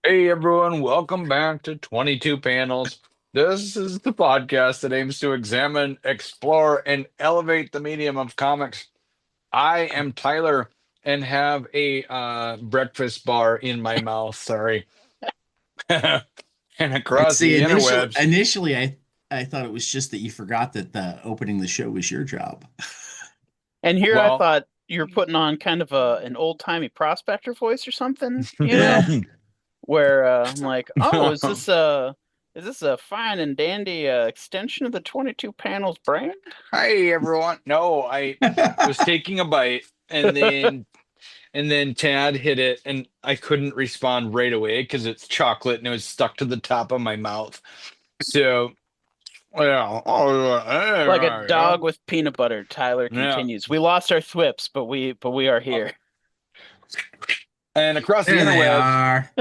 Hey everyone, welcome back to 22 Panels. This is the podcast that aims to examine, explore, and elevate the medium of comics. I am Tyler and have a breakfast bar in my mouth, sorry. And And across see, the interwebs. initially, I thought it was just that you forgot that the opening the show was your job. And here I Well, thought you're putting on kind of an old-timey prospector voice or something, Yeah. where I'm like, oh, is this a fine and dandy extension of the 22 panels brand? Hey everyone. No, I was taking a bite and then Tad hit it and I couldn't respond right away because it's chocolate and it was stuck to the top of my mouth. So, yeah. Like a dog with peanut butter, Tyler Yeah. continues. We lost our thwips, but we are here. And across the There they interwebs are.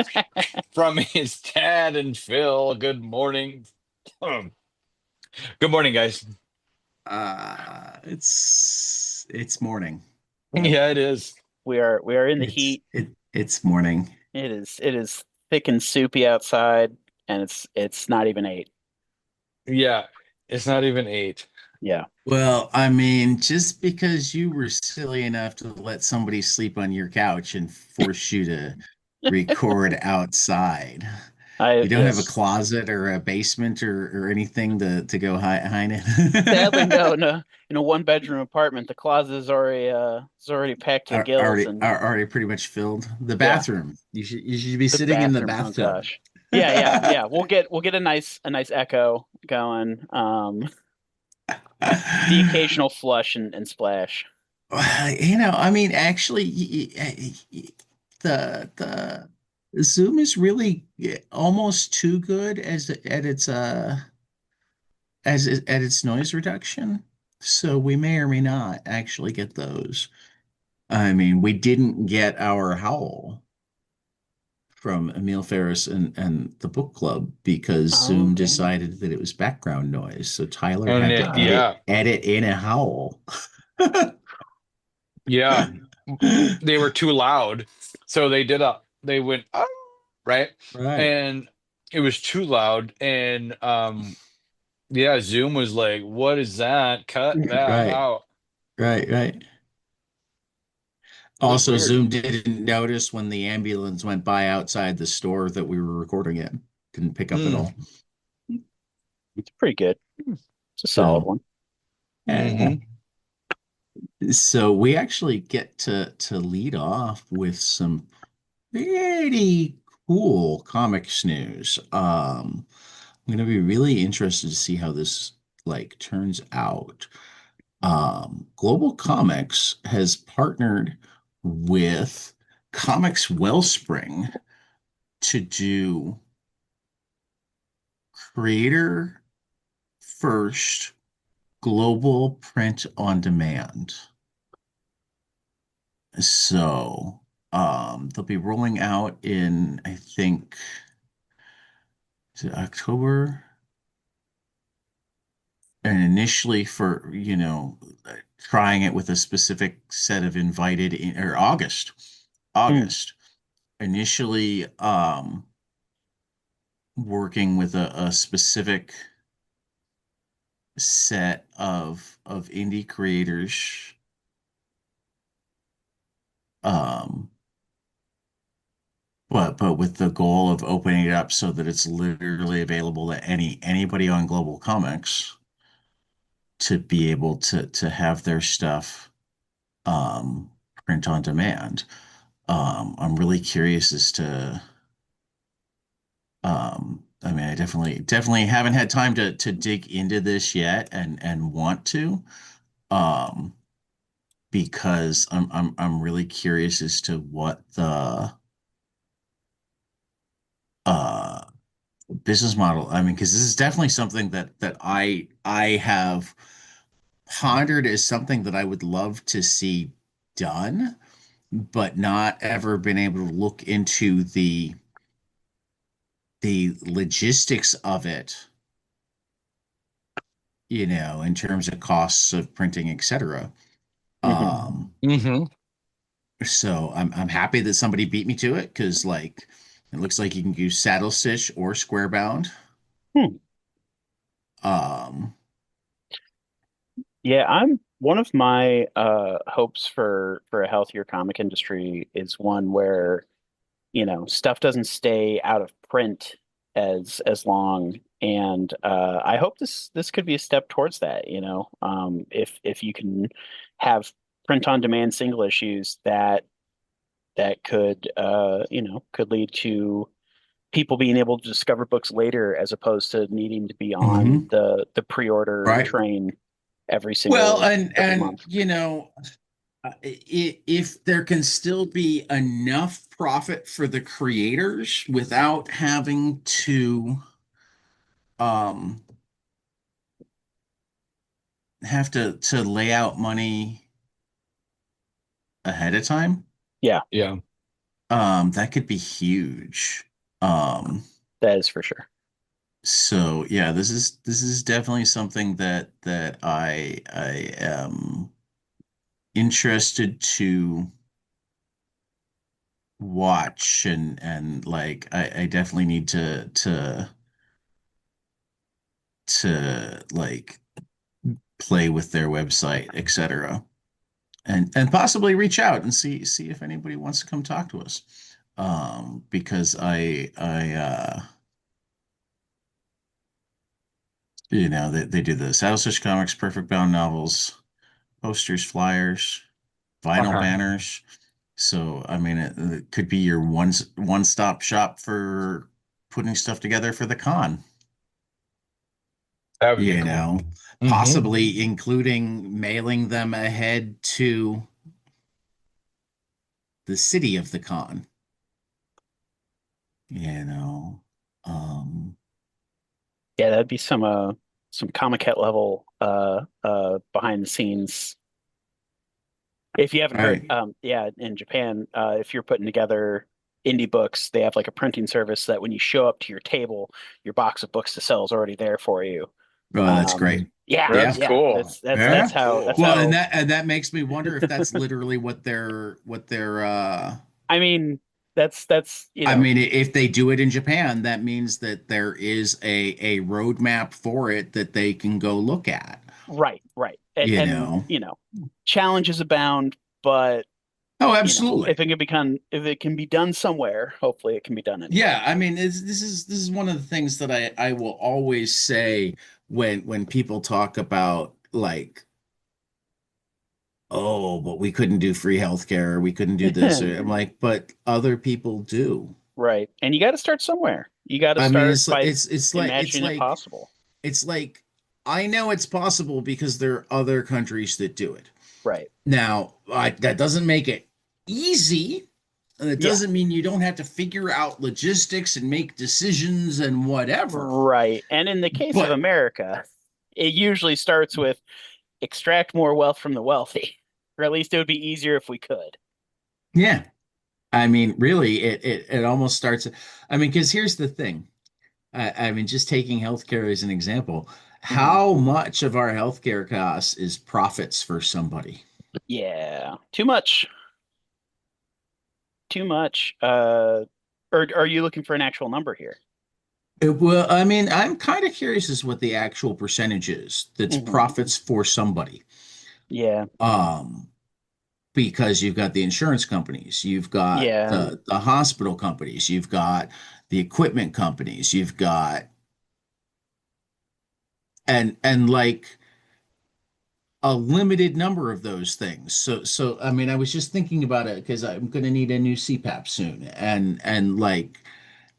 from his Tad and Phil, good morning. Good morning, guys. It's morning. Yeah, it is. We are in the It's heat. it's morning. It is thick and soupy outside, and it's not even 8. Yeah, it's not even 8. Yeah. Well, I mean, just because you were silly enough to let somebody sleep on your couch and force you to record outside, I you don't have a yes. closet or a basement or anything to go hide Sadly, no, it. no. In a one-bedroom apartment, the closet is already packed to the are gills, already and are already pretty much filled. The yeah, bathroom. You should be the sitting in the bathroom. Oh bathtub. gosh. Yeah, yeah, yeah. We'll get a nice echo going. The occasional flush and splash. I mean, actually, the Zoom is really almost too good at its noise reduction. So we may or may not actually get those. I mean, we didn't get our howl from Emil Ferris and the book club because Oh, Zoom okay. decided that it was background noise. So Tyler And had to it, Ah. yeah, edit in a howl. yeah. They were too loud. So they went, oh, right? Right, And it was too loud. And yeah, Zoom was like, what is that? Cut that right, out. right. It was Also, weird. Zoom didn't notice when the ambulance went by outside the store that we were recording it. Didn't pick up at Mm. all. It's pretty good. It's a solid So, one. yeah. Hmm. So we actually get to lead off with some pretty cool comics news. I'm gonna be really interested to see how this turns out. Global Comics has partnered with Comics Wellspring to do creator first global print on demand. So, they'll be rolling out in, I think, is it October? And initially for, trying it with a specific set of invited in, or August. Hmm. August. Initially, working with a specific set of indie creators, um, but with the goal of opening it up so that it's literally available to anybody on Global Comics to be able to have their stuff um, print on demand. I'm really curious as to. I mean, I definitely haven't had time to dig into this yet, and want to, um, because I'm really curious as to what the uh business model. I mean, because this is definitely something that I have pondered as something that I would love to see done, but not ever been able to look into the logistics of it, in terms of costs of printing, etc. Hmm. Um, Hmm. so I'm happy that somebody beat me to it because It looks like you can use saddle stitch or square bound. Hmm. Um, Yeah, I'm one of my hopes for a healthier comic industry is one where, stuff doesn't stay out of print as long. And I hope this could be a step towards that, if you can have print on demand single issues that could lead to people being able to discover books later as opposed to needing to be on mhm, the pre-order right. train every Well, single every and month. if there can still be enough profit for the creators without having to um have to lay out money ahead of time, Yeah, Yeah. that could be huge. Um, that is for sure. so yeah, this is definitely something that I am interested to watch and like I definitely need to like play with their website, etc. And possibly reach out and see if anybody wants to come talk to us. Because they do the Saddle Stitch Comics, Perfect Bound novels, posters, flyers, vinyl Okay. banners. So I mean, it could be your one-stop shop for putting stuff together for the con. That would be You cool. know, Hmm. possibly including mailing them ahead to the city of the con. You know, um, Yeah, that'd be some Comic Cat level behind the scenes. If you haven't heard, right. yeah, in Japan, if you're putting together indie books, they have like a printing service that when you show up to your table, your box of books to sell is already there for you. Oh, that's Um, great. yeah, That's Yeah. yeah, cool. that's Yeah. That's how that's cool. Well, and how. that makes me wonder if that's literally what they're I mean, that's I mean, if they do it in Japan, that means that there is a roadmap for it that they can go look at, right, right, and you and know. challenges abound, but Oh, absolutely. if it can be done somewhere, hopefully it can be done anywhere. Yeah, I mean, this is one of the things that I will always say when people talk about like, oh, but we couldn't do free healthcare, or we couldn't do this, or I'm like, but other people do. Right. And you got to start somewhere. You got to I mean, start it's by it's like it's imagining it like possible. it's like I know it's possible because there are other countries that do it. Right. Now, that doesn't make it easy, and it Yeah. doesn't mean you don't have to figure out logistics and make decisions and whatever. Right. And in the case of But America, it usually starts with extract more wealth from the wealthy, or at least it would be easier if we could. yeah, I mean, really, it almost starts. I mean, because here's the thing. I mean, just taking healthcare as an example, Hmm. how much of our healthcare costs is profits for somebody? Yeah. Too much. Too much. Or are you looking for an actual number here? Well, I mean, I'm kind of curious as what the actual percentage is that's Hmm. profits for somebody. Yeah. Um, because you've got the insurance companies, you've got Yeah. the hospital companies, you've got the equipment companies, you've got and like a limited number of those things. So I mean, I was just thinking about it because I'm going to need a new CPAP soon, and like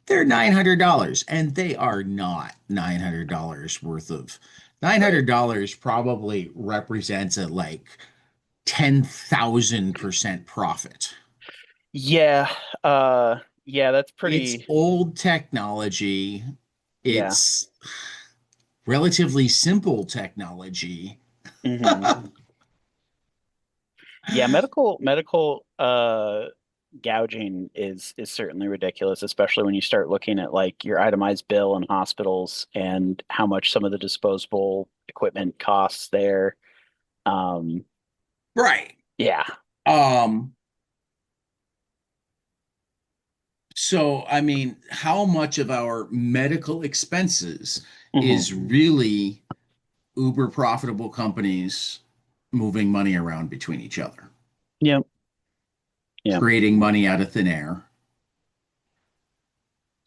they're $900, and they are not $900 worth of. Right. $900 probably represents a like 10,000% profit. Yeah. Yeah, that's It's pretty. old technology. Yeah. It's relatively simple technology. Hmm. Yeah, medical gouging is certainly ridiculous, especially when you start looking at like your itemized bill in hospitals and how much some of the disposable equipment costs there. Um, Right. yeah. Um, So, I mean, how much of our medical expenses Hmm. is really uber profitable companies moving money around between each other, Yep. Yep. creating money out of thin air,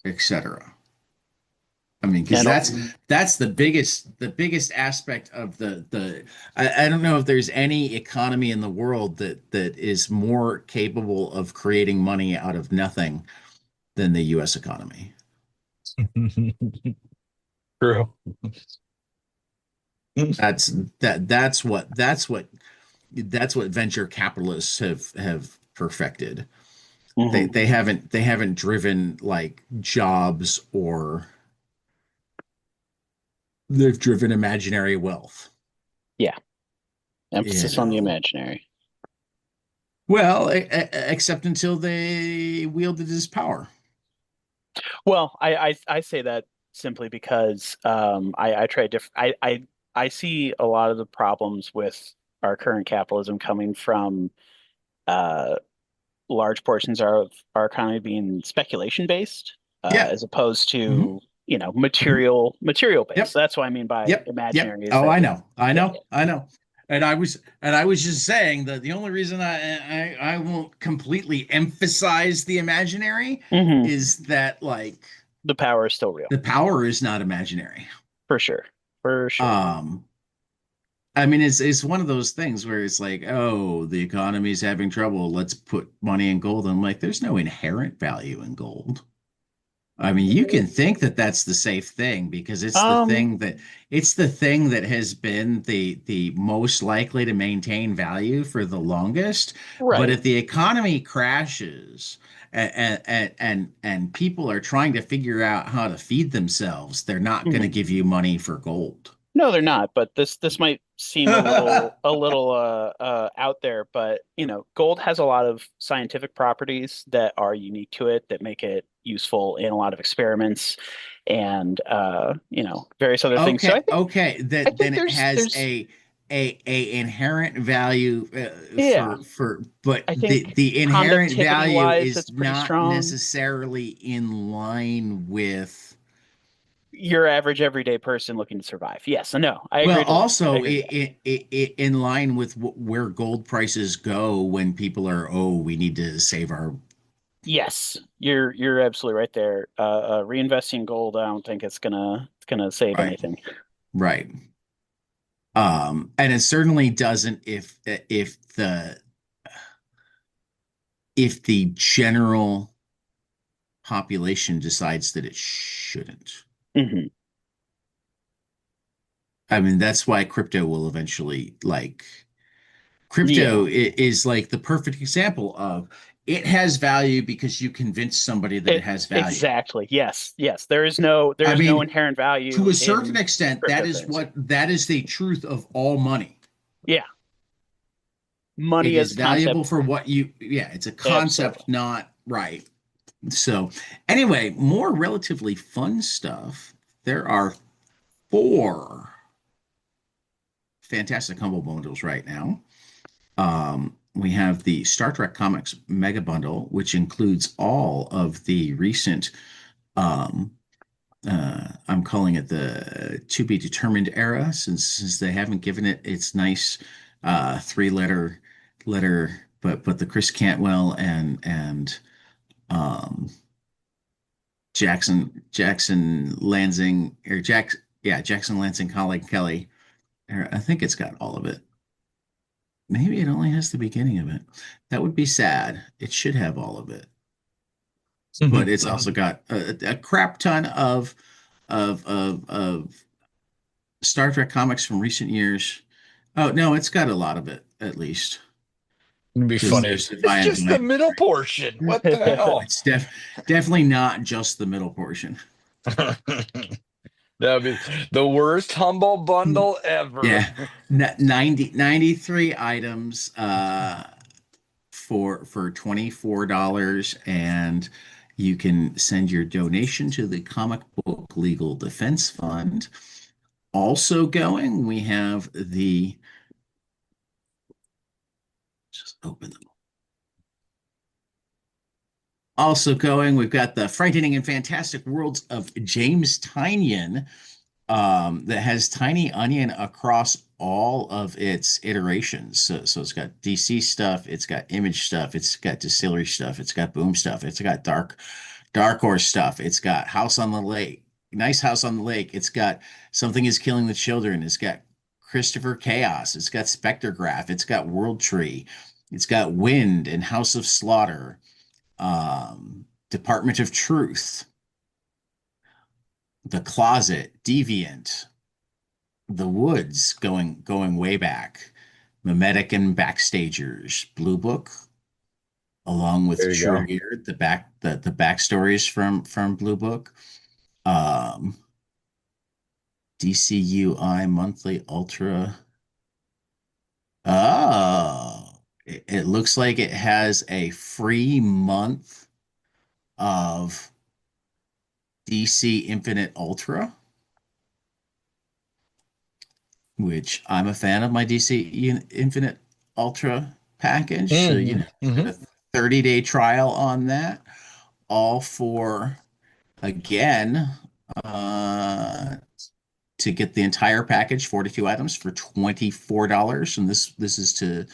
etc. I mean, because And that's the biggest aspect of I don't know if there's any economy in the world that is more capable of creating money out of nothing than the US economy. True. That's that's what venture capitalists have perfected. They mhm. they haven't driven like jobs, or they've driven imaginary wealth. Yeah. You Emphasis on the know. imaginary. Well, except until they wielded his power. Well, I say that simply because I try diff I see a lot of the problems with our current capitalism coming from uh, large portions of our economy being speculation based, Yeah. as opposed Hmm. to, Hmm. material based. Yep. So that's what I mean by Yep. Yep. imaginary is Oh, that I it, know. I yeah, know. I know. And I was just saying that the only reason I won't completely emphasize the imaginary yeah. is that like The power is still real, the power is not imaginary. for sure, for sure. Um, I mean, it's one of those things where it's like, oh, the economy's having trouble. Let's put money in gold. I'm like, there's no inherent value in gold. I mean, you can think that that's the safe thing because Um, it's the thing that has been the most likely to maintain value for the longest. But right. if the economy crashes and people are trying to figure out how to feed themselves, they're not going to Mhm. give you money for gold. No, they're not, but this might seem a little out there, but gold has a lot of scientific properties that are unique to it that make it useful in a lot of experiments and various other things. So Okay, I think okay. I That think then it there's has a inherent value yeah, but I think the inherent conductivity value wise is it's pretty not strong. necessarily in line with, Your average everyday person looking to survive. Yes, no, I well, agree to that. I also agree to that. it in line with where gold prices go when people are, oh, we need to save our, Yes, you're absolutely right there. Reinvesting in gold, I don't think it's gonna save right, anything. right. And it certainly doesn't if the general population decides that it shouldn't. Hmm. I mean, that's why crypto will eventually like Yeah, is like the perfect example of it has value because you convince somebody that it has value. exactly. Yes, yes. There is no I mean, inherent to value a certain in extent, cryptocurrency. that is the truth of all money. Yeah, It money as is a valuable concept. for what you, yeah, it's a Absolutely. concept, not right. So, anyway, more relatively fun stuff. There are four fantastic humble bundles right now. We have the Star Trek Comics Mega Bundle, which includes all of the recent, um, I'm calling it the to be determined era, since they haven't given it its nice three letter, but the Chris Cantwell and um, Jackson Lansing or Jackson Lansing Colleague Kelly. I think it's got all of it. Maybe it only has the beginning of it. That would be sad. It should have all of it, but it's also got a crap ton of Star Trek comics from recent years. Oh no, it's got a lot of it at least It'd be because funny. there's It's Defiant just the Blank. middle portion. What the No, hell? it's definitely not just the middle portion. That'd be the worst humble bundle ever. Yeah, 93 items for $24, and you can send your donation to the Comic Book Legal Defense Fund. Also going, we have the, just open them. Also going, we've got the Frightening and Fantastic Worlds of James Tynion, that has Tiny Onion across all of its iterations. So it's got DC stuff, it's got Image stuff, it's got Distillery stuff, it's got Boom stuff, it's got Dark Horse stuff, it's got House on the Lake, Nice House on the Lake, it's got Something is Killing the Children, it's got Christopher Chaos, it's got Spectrograph, it's got World Tree, it's got Wind and House of Slaughter, Department of Truth, The Closet, Deviant, The Woods, going way back, Memetic and Backstagers, Blue Book, along with There you go. True the backstories from Blue Book, um, DCUI Monthly Ultra. Oh, it looks like it has a free month of DC Infinite Ultra, which I'm a fan of my DC Infinite Ultra package. So, Hmm. get Hmm. a 30-day trial on that, all for, again, uh, to get the entire package, 42 items for $24. And this is to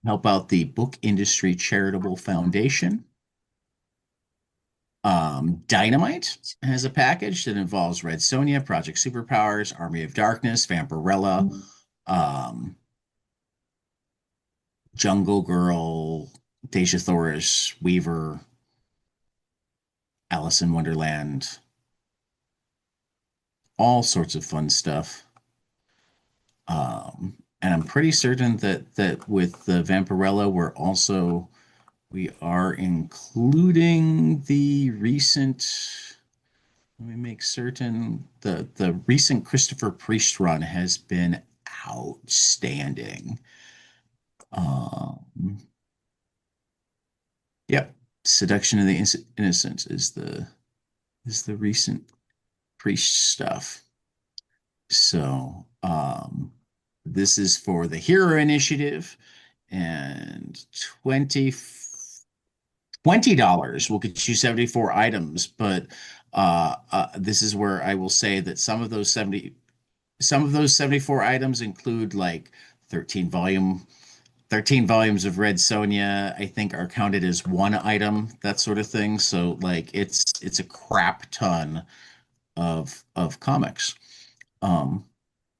help out the Book Industry Charitable Foundation. Dynamite has a package that involves Red Sonja, Project Superpowers, Army of Darkness, Vampirella, um, Jungle Girl, Deja Thoris, Weaver, Alice in Wonderland, all sorts of fun stuff. And I'm pretty certain that with the Vampirella, we are including the recent. Let me make certain the recent Christopher Priest run has been outstanding. Um, yep, Seduction of the Innocent is the recent Priest stuff. So, this is for the Hero Initiative, and $20 will get you 74 items. But this is where I will say that some of those 74 items include like 13 volume 13 volumes of Red Sonja, I think, are counted as one item, that sort of thing. So like it's a crap ton of comics. Um,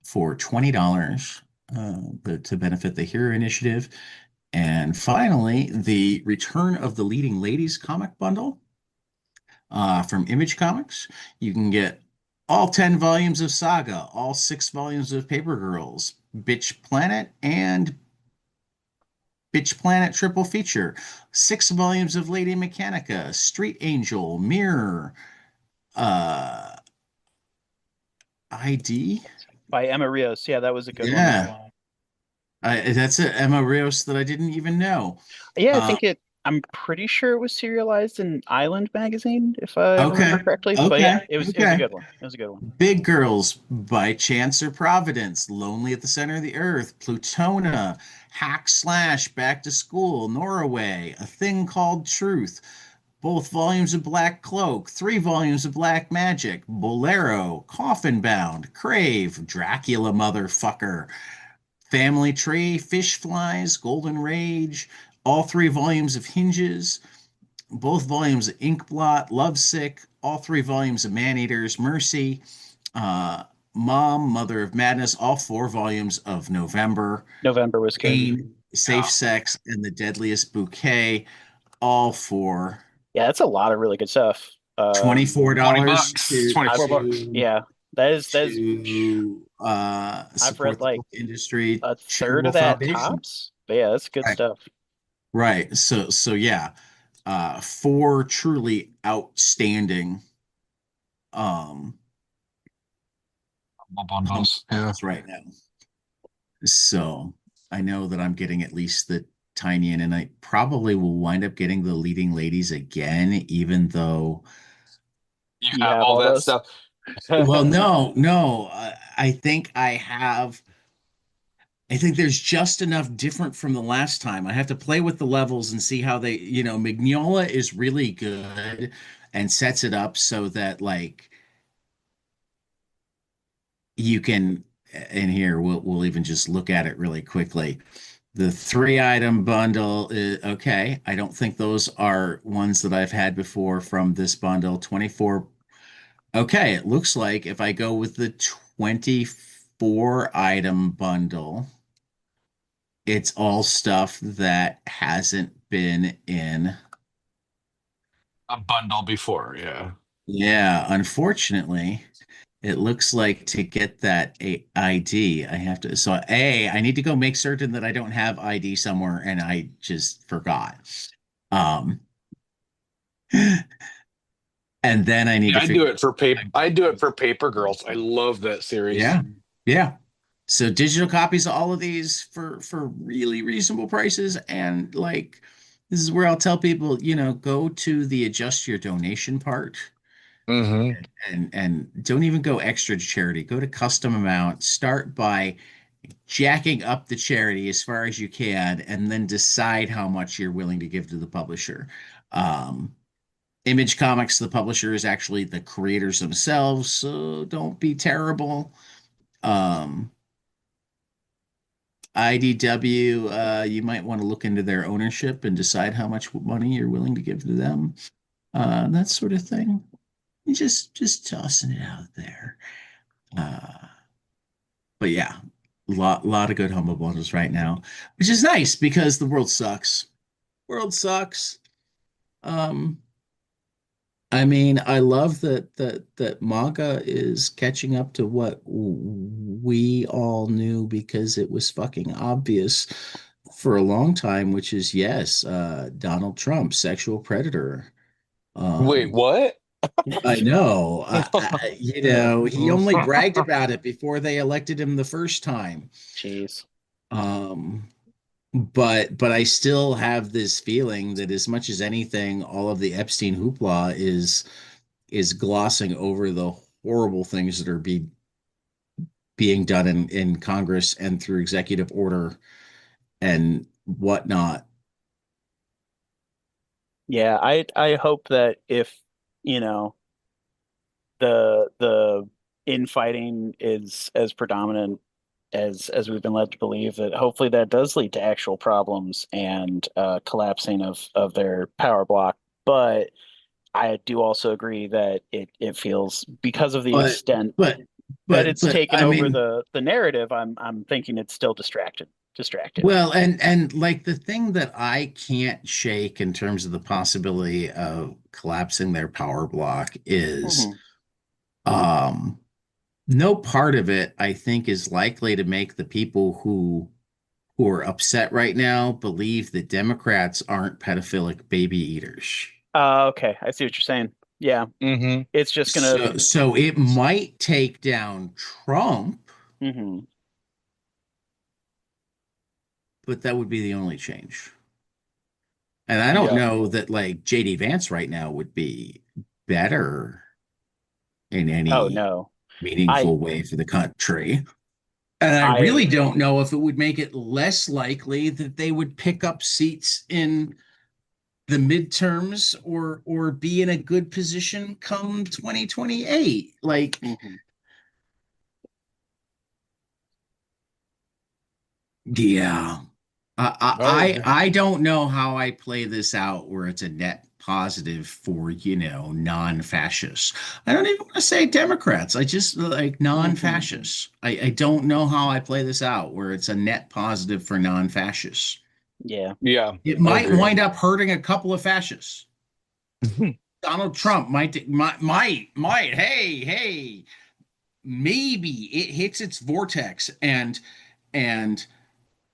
for $20, to benefit the Hero Initiative. And finally, the Return of the Leading Ladies comic bundle, from Image Comics. You can get all 10 volumes of Saga, all 6 volumes of Paper Girls, Bitch Planet, and Bitch Planet triple feature, 6 volumes of Lady Mechanica, Street Angel, Mirror, uh, ID. By Emma Rios. Yeah, that was a good one. Yeah, that's a Emma Rios that I didn't even know. Yeah, I Uh, think it. I'm pretty sure it was serialized in Island magazine, if I remember okay, correctly. But yeah, okay, it was a okay. good one. It was a good one. Big Girls by Chance or Providence, Lonely at the Center of the Earth, Plutona, Hack Slash, Back to School, Norway, A Thing Called Truth, both volumes of Black Cloak, 3 volumes of Black Magic, Bolero, Coffin Bound, Crave, Dracula Motherfucker, Family Tree, Fish Flies, Golden Rage, all 3 volumes of Hinges, both volumes of Inkblot, Lovesick, all 3 volumes of Maneaters, Mercy, uh, Mom, Mother of Madness, all 4 volumes of November, November was good. Pain, Safe Yeah. Sex, and the Deadliest Bouquet, all for Yeah, that's a lot of really good stuff. $20 $24 bucks. 24 bucks. Yeah, that is. to I've read support the like book industry a third charitable of that foundation. tops. But yeah, that's good Right. stuff. Right. So yeah, 4 truly outstanding um comic Bundles. Yeah. bundles right now. So I know that I'm getting at least the tiny, and I probably will wind up getting the leading ladies again, even though, You You have have all all that those? stuff. well, no, I think I have I think there's just enough different from the last time. I have to play with the levels and see how they, Mignola is really good and sets it up so that like you can, and here we'll even just look at it really quickly. The 3 item bundle is okay. I don't think those are ones that I've had before from this bundle. 24. Okay, it looks like if I go with the 24 item bundle, it's all stuff that hasn't been in. A bundle before, yeah. Yeah, unfortunately, it looks like to get that ID, I have to. So, I need to go make certain that I don't have ID somewhere and I just forgot. Um, and then I need Yeah, to I do figure. it for paper. I do it for Paper Girls. I love that series. Yeah, yeah. So digital copies of all of these for really reasonable prices, and like this is where I'll tell people, go to the adjust your donation part Hmm. and don't even go extra to charity. Go to custom amount. Start by jacking up the charity as far as you can, and then decide how much you're willing to give to the publisher. Um, Image Comics, the publisher, is actually the creators themselves, so don't be terrible. Um, IDW, you might want to look into their ownership and decide how much money you're willing to give to them. That sort of thing. Just tossing it out there. Uh, but yeah, lot of good humble bundles right now, which is nice because the world sucks. World sucks. Um, I mean, I love that manga is catching up to what we all knew because it was fucking obvious for a long time, which is yes, Donald Trump, sexual predator. Wait, Um, what? I know, he only bragged about it before they elected him the first time. Jeez. Um, but I still have this feeling that as much as anything, all of the Epstein hoopla is glossing over the horrible things that are being done in Congress and through executive order and whatnot. Yeah, I hope that if, you know, the infighting is as predominant as we've been led to believe, that hopefully that does lead to actual problems and collapsing of their power block. But I do also agree that it feels, because of the But extent but that it's but taken I over mean, the narrative, I'm thinking it's still distracted. well, and like the thing that I can't shake in terms of the possibility of collapsing their power block is Hmm. um no part of it I think is likely to make the people who are upset right now believe that Democrats aren't pedophilic baby eaters. Okay, I see what you're saying. Yeah, Hmm. it's just gonna. So it might take down Trump, Hmm. but that would be the only change. And I don't Yeah. know that like JD Vance right now would be better in Oh any no, I meaningful way for the country. And I really I don't know if it would make it less likely that they would pick up seats in the midterms or be in a good position come 2028. Like, mhm. yeah. I agree. I don't know how I play this out where it's a net positive for, non-fascists. I don't even want to say Democrats. I just like Mhm. non-fascists. I don't know how I play this out where it's a net positive for non-fascists. Yeah. Yeah, It I might agree. wind up hurting a couple of fascists. Donald Trump might, hey, maybe it hits its vortex and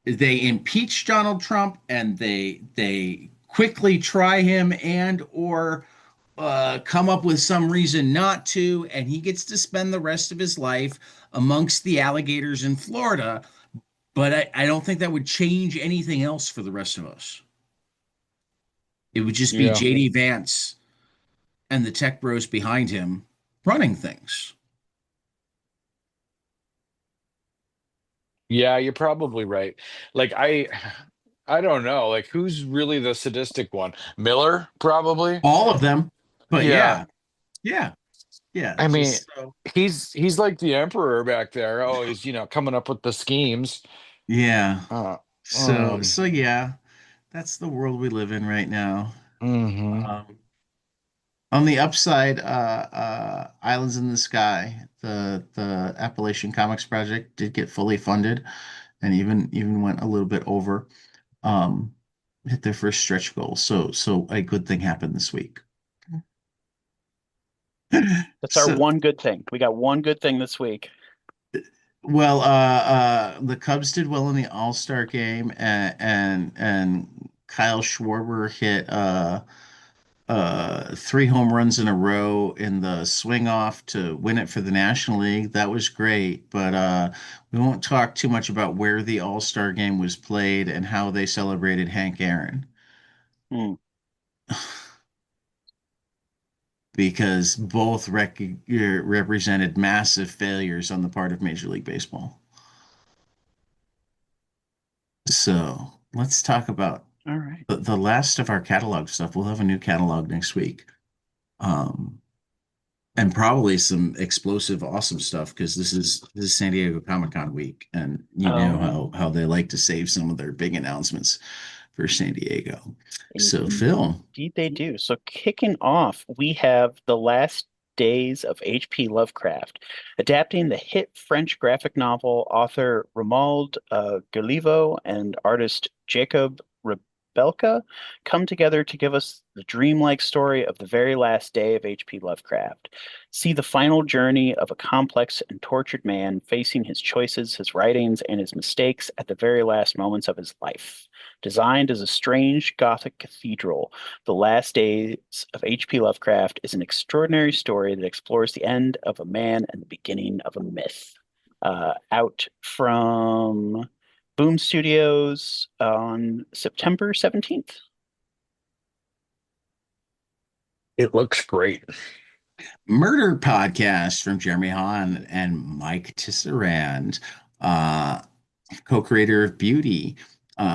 they impeach Donald Trump and they quickly try him and or come up with some reason not to, and he gets to spend the rest of his life amongst the alligators in Florida. But I don't think that would change anything else for the rest of us. It would just be Yeah. JD Vance and the tech bros behind him running things. Yeah, you're probably right. Like I don't know. Like who's really the sadistic one? Miller, probably. All of them. But Yeah. yeah, yeah, yeah. I mean, Just so he's like the emperor back there. Oh, he's coming up with the schemes. yeah. Uh, So yeah, that's the world we live in right now. mhm. Um, on the upside, Islands in the Sky, the Appalachian Comics project did get fully funded, and even went a little bit over. Um, hit their first stretch goal. So a good thing happened this week. That's our So one good thing. We got one good thing this week. well, the Cubs did well in the All-Star game, and Kyle Schwarber hit 3 home runs in a row in the swing off to win it for the National League. That was great, but we won't talk too much about where the All-Star game was played and how they celebrated Hank Aaron Hmm. because both represented massive failures on the part of Major League Baseball. So let's talk about All right. the last of our catalog stuff. We'll have a new catalog next week. Um, and probably some explosive, awesome stuff because this is San Diego Comic-Con week, and you know Oh, how they like to save some of their big announcements for San Diego. So, Phil, indeed they do. So kicking off, we have The Last Days of H.P. Lovecraft, adapting the hit French graphic novel author Romuald Galivo and artist Jacob Rebelka come together to give us the dreamlike story of the very last day of H.P. Lovecraft. See the final journey of a complex and tortured man facing his choices, his writings, and his mistakes at the very last moments of his life. Designed as a strange Gothic cathedral, The Last Days of H.P. Lovecraft is an extraordinary story that explores the end of a man and the beginning of a myth. Out from Boom Studios on September 17th. It looks great. Murder Podcast from Jeremy Hahn and Mike Tisserand, uh, co-creator of Beauty.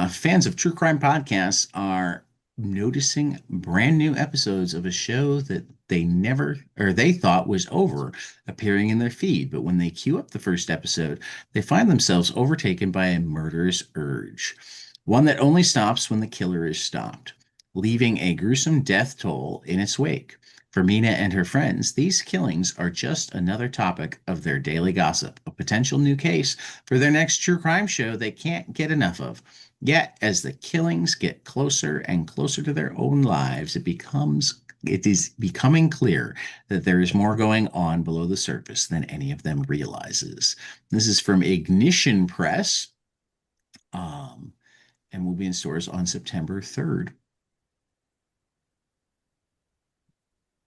Fans of true crime podcasts are noticing brand new episodes of a show that they thought was over appearing in their feed. But when they queue up the first episode, they find themselves overtaken by a murderous urge, one that only stops when the killer is stopped, leaving a gruesome death toll in its wake. For Mina and her friends, these killings are just another topic of their daily gossip, a potential new case for their next true crime show they can't get enough of. Yet, as the killings get closer and closer to their own lives, it is becoming clear that there is more going on below the surface than any of them realizes. This is from Ignition Press, um, and will be in stores on September 3rd.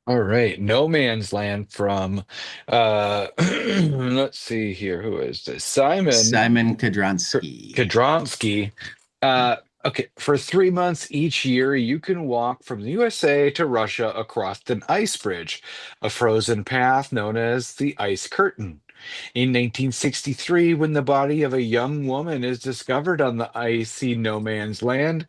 All right, No Man's Land from let's see here. Who is this? Simon Simon Kudranski. Kadronsky. Uh, okay, for 3 months each year, you can walk from the USA to Russia across an ice bridge, a frozen path known as the Ice Curtain. In 1963, when the body of a young woman is discovered on the icy no man's land,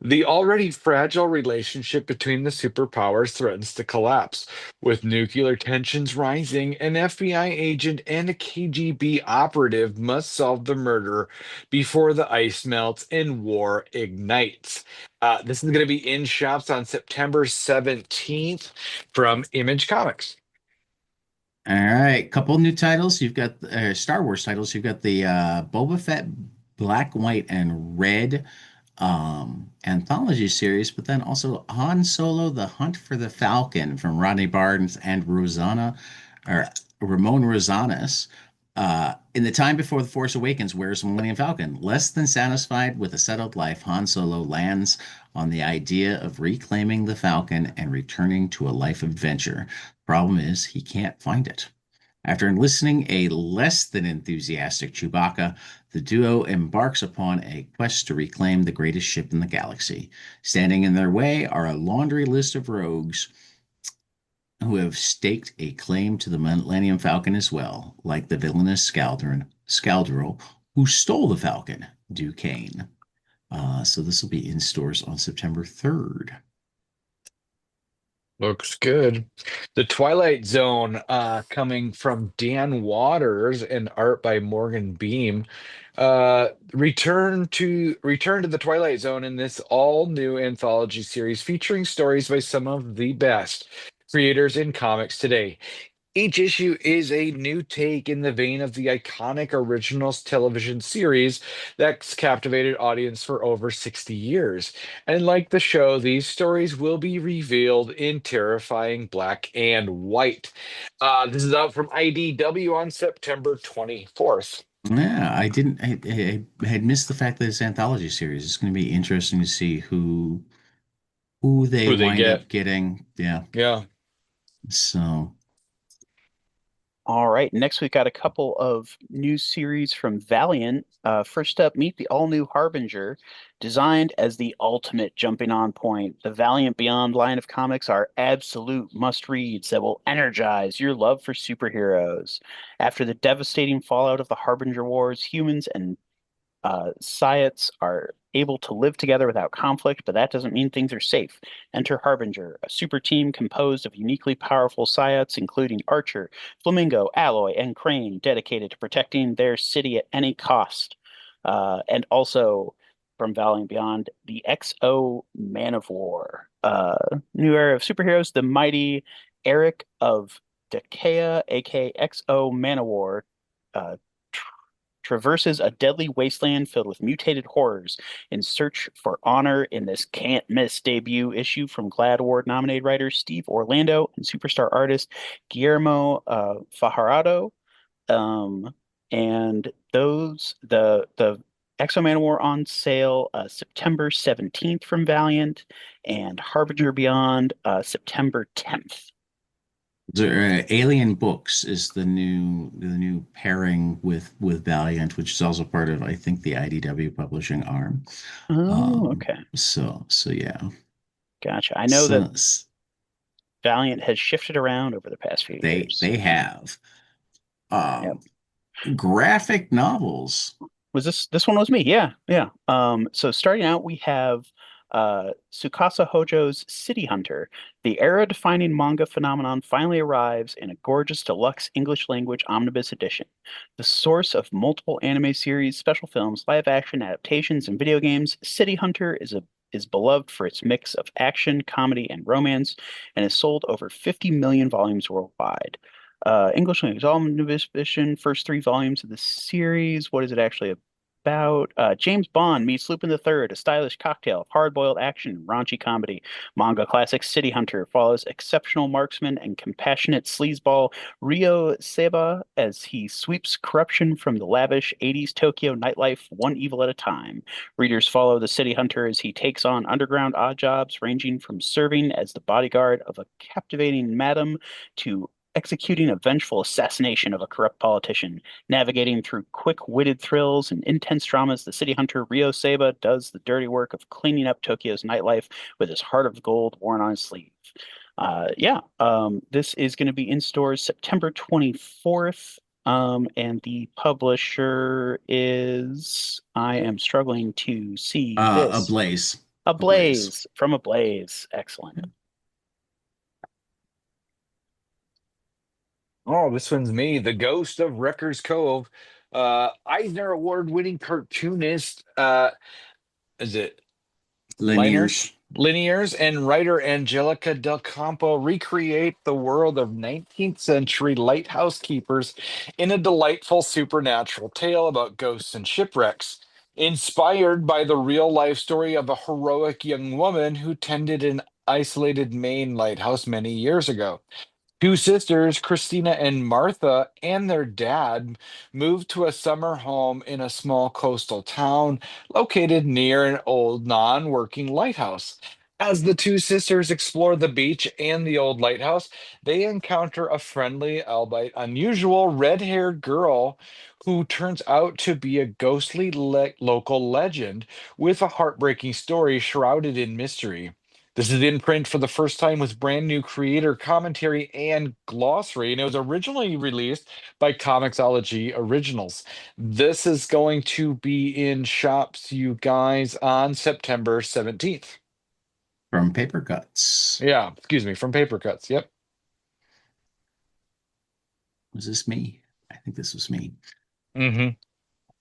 the already fragile relationship between the superpowers threatens to collapse. With nuclear tensions rising, an FBI agent and a KGB operative must solve the murder before the ice melts and war ignites. This is going to be in shops on September 17th from Image Comics. All right, couple new titles. You've got Star Wars titles. You've got the Boba Fett Black, White, and Red anthology series, but then also Han Solo: The Hunt for the Falcon from Rodney Barnes and Ramon Rosanas. In the time before The Force Awakens, where's the Millennium Falcon? Less than satisfied with a settled life, Han Solo lands on the idea of reclaiming the Falcon and returning to a life of adventure. Problem is, he can't find it. After enlisting a less than enthusiastic Chewbacca, the duo embarks upon a quest to reclaim the greatest ship in the galaxy. Standing in their way are a laundry list of rogues who have staked a claim to the Millennium Falcon as well, like the villainous scoundrel Who Stole the Falcon? Duquesne. So this will be in stores on September 3rd. Looks good. The Twilight Zone, coming from Dan Waters and art by Morgan Beam. Return to the Twilight Zone in this all new anthology series featuring stories by some of the best creators in comics today. Each issue is a new take in the vein of the iconic originals television series that's captivated audience for over 60 years. And like the show, these stories will be revealed in terrifying black and white. This is out from IDW on September 24th. Yeah, I didn't. I had missed the fact that it's anthology series. It's going to be interesting to see who they Who they wind get? up getting. Yeah. Yeah. So, All right. Next, we've got a couple of new series from Valiant. First up, meet the all-new Harbinger. Designed as the ultimate jumping on point, the Valiant Beyond line of comics are absolute must-reads that will energize your love for superheroes. After the devastating fallout of the Harbinger Wars, humans and Sciats are able to live together without conflict, but that doesn't mean things are safe. Enter Harbinger, a super team composed of uniquely powerful Sciats, including Archer, Flamingo, Alloy, and Crane, dedicated to protecting their city at any cost. And also from Valiant Beyond, the XO Man of War. New era of superheroes, the mighty Eric of Dakea, aka XO Man of War, uh, traverses a deadly wasteland filled with mutated horrors in search for honor in this can't miss debut issue from GLAAD Award nominated writer Steve Orlando and superstar artist Guillermo Fajardo. Um, and the Exo Man War on sale September 17th from Valiant, and Harbinger Beyond September 10th. Alien Books is the new pairing with Valiant, which is also part of, I think, the IDW publishing arm. Oh, okay. So yeah. Gotcha. I know that So Valiant has shifted around over the past few years. they have Yep. um graphic novels. Was this one was me? Yeah, yeah. So starting out, we have Tsukasa Hojo's City Hunter. The era-defining manga phenomenon finally arrives in a gorgeous deluxe English language omnibus edition. The source of multiple anime series, special films, live action adaptations, and video games, City Hunter is beloved for its mix of action, comedy, and romance, and has sold over 50 million volumes worldwide. English language omnibus edition, first three volumes of the series. What is it actually about? James Bond meets Lupin the Third, a stylish cocktail of hard-boiled action and raunchy comedy. Manga classic City Hunter follows exceptional marksman and compassionate sleazeball Ryo Seba as he sweeps corruption from the lavish 80s Tokyo nightlife one evil at a time. Readers follow the City Hunter as he takes on underground odd jobs ranging from serving as the bodyguard of a captivating madam to executing a vengeful assassination of a corrupt politician. Navigating through quick-witted thrills and intense dramas, the city hunter Ryo Seba does the dirty work of cleaning up Tokyo's nightlife with his heart of gold worn on his sleeve. This is going to be in stores September 24th. And the publisher is, I am struggling to see this. Ablaze. Ablaze from Ablaze. Excellent. Oh, this one's me, the Ghost of Wrecker's Cove. Eisner Award-winning cartoonist, is it Linears. Linears and writer Angelica Del Campo recreate the world of 19th century lighthouse keepers in a delightful supernatural tale about ghosts and shipwrecks. Inspired by the real life story of a heroic young woman who tended an isolated Maine lighthouse many years ago. Two sisters, Christina and Martha, and their dad moved to a summer home in a small coastal town located near an old non working lighthouse. As the two sisters explore the beach and the old lighthouse, they encounter a friendly, albeit unusual, red haired girl who turns out to be a ghostly local legend with a heartbreaking story shrouded in mystery. This is in print for the first time with brand new creator commentary and glossary, and it was originally released by Comixology Originals. This is going to be in shops, you guys, on September 17th. From Paper Cuts. Yeah, excuse me, from Paper Cuts. Yep. Was this me? I think this was me. Mm-hmm.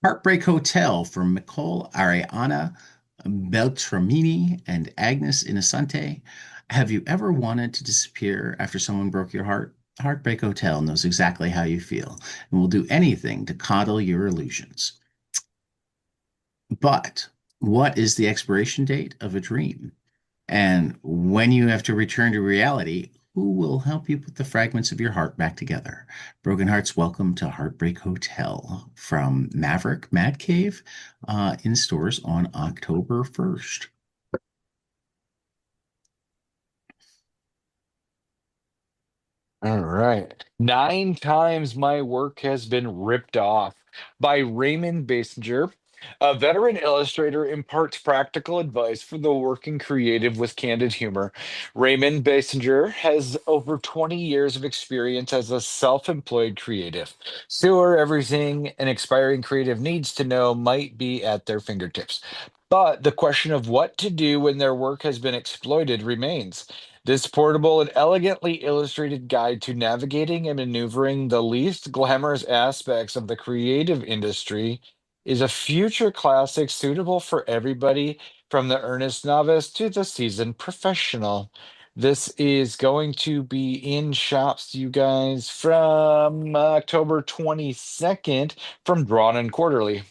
Heartbreak Hotel from Nicole Ariana Beltramini and Agnes Innocente. Have you ever wanted to disappear after someone broke your heart? Heartbreak Hotel knows exactly how you feel and will do anything to coddle your illusions. But what is the expiration date of a dream? And when you have to return to reality, who will help you put the fragments of your heart back together? Broken Hearts, welcome to Heartbreak Hotel from Maverick Mad Cave in stores on October 1st. All right. Nine times my work has been ripped off by Raymond Basinger. A veteran illustrator imparts practical advice for the working creative with candid humor. Raymond Basinger has over 20 years of experience as a self-employed creative. Sure, everything an aspiring creative needs to know might be at their fingertips. But the question of what to do when their work has been exploited remains. This portable and elegantly illustrated guide to navigating and maneuvering the least glamorous aspects of the creative industry is a future classic suitable for everybody from the earnest novice to the seasoned professional. This is going to be in shops, you guys, from October 22nd from Drawn and Quarterly.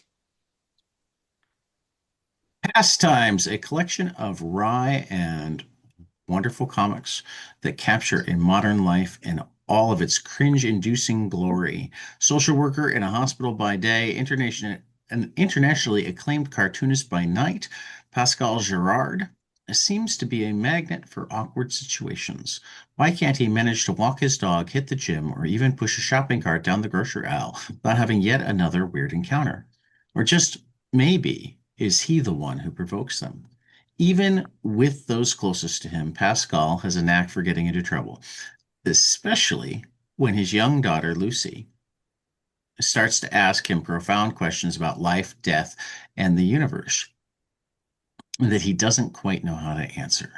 Pastimes, a collection of wry and wonderful comics that capture a modern life in all of its cringe-inducing glory. Social worker in a hospital by day, an internationally acclaimed cartoonist by night, Pascal Girard seems to be a magnet for awkward situations. Why can't he manage to walk his dog, hit the gym, or even push a shopping cart down the grocery aisle without having yet another weird encounter? Or just maybe is he the one who provokes them? Even with those closest to him, Pascal has a knack for getting into trouble, especially when his young daughter, Lucy, starts to ask him profound questions about life, death, and the universe that he doesn't quite know how to answer.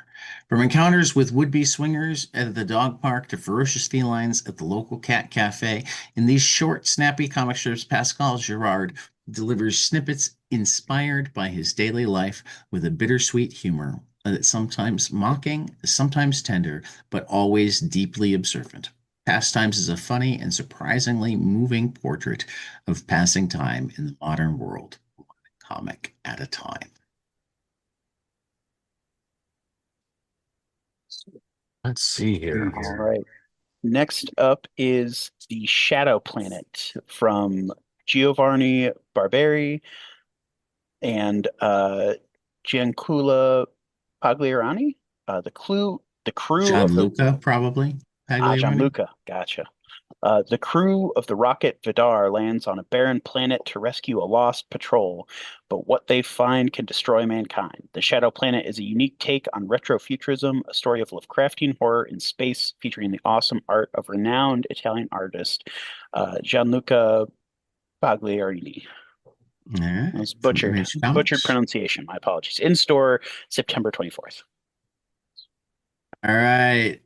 From encounters with would-be swingers at the dog park to ferocious felines at the local cat cafe, in these short, snappy comic strips, Pascal Girard delivers snippets inspired by his daily life with a bittersweet humor that's sometimes mocking, sometimes tender, but always deeply observant. Pastimes is a funny and surprisingly moving portrait of passing time in the modern world, one comic at a time. Let's see here. All right. Next up is The Shadow Planet from Giovanni Barberi and Gianculo Pagliarani. The crew of the Gianluca, probably. Pagliarani. Gianluca, gotcha. The crew of the rocket Vidar lands on a barren planet to rescue a lost patrol, but what they find can destroy mankind. The Shadow Planet is a unique take on retrofuturism, a story of Lovecraftian horror in space, featuring the awesome art of renowned Italian artist Gianluca Pagliarini. All right. That was From butchered, Image butchered Comics. pronunciation. My apologies. In store September 24th. All right.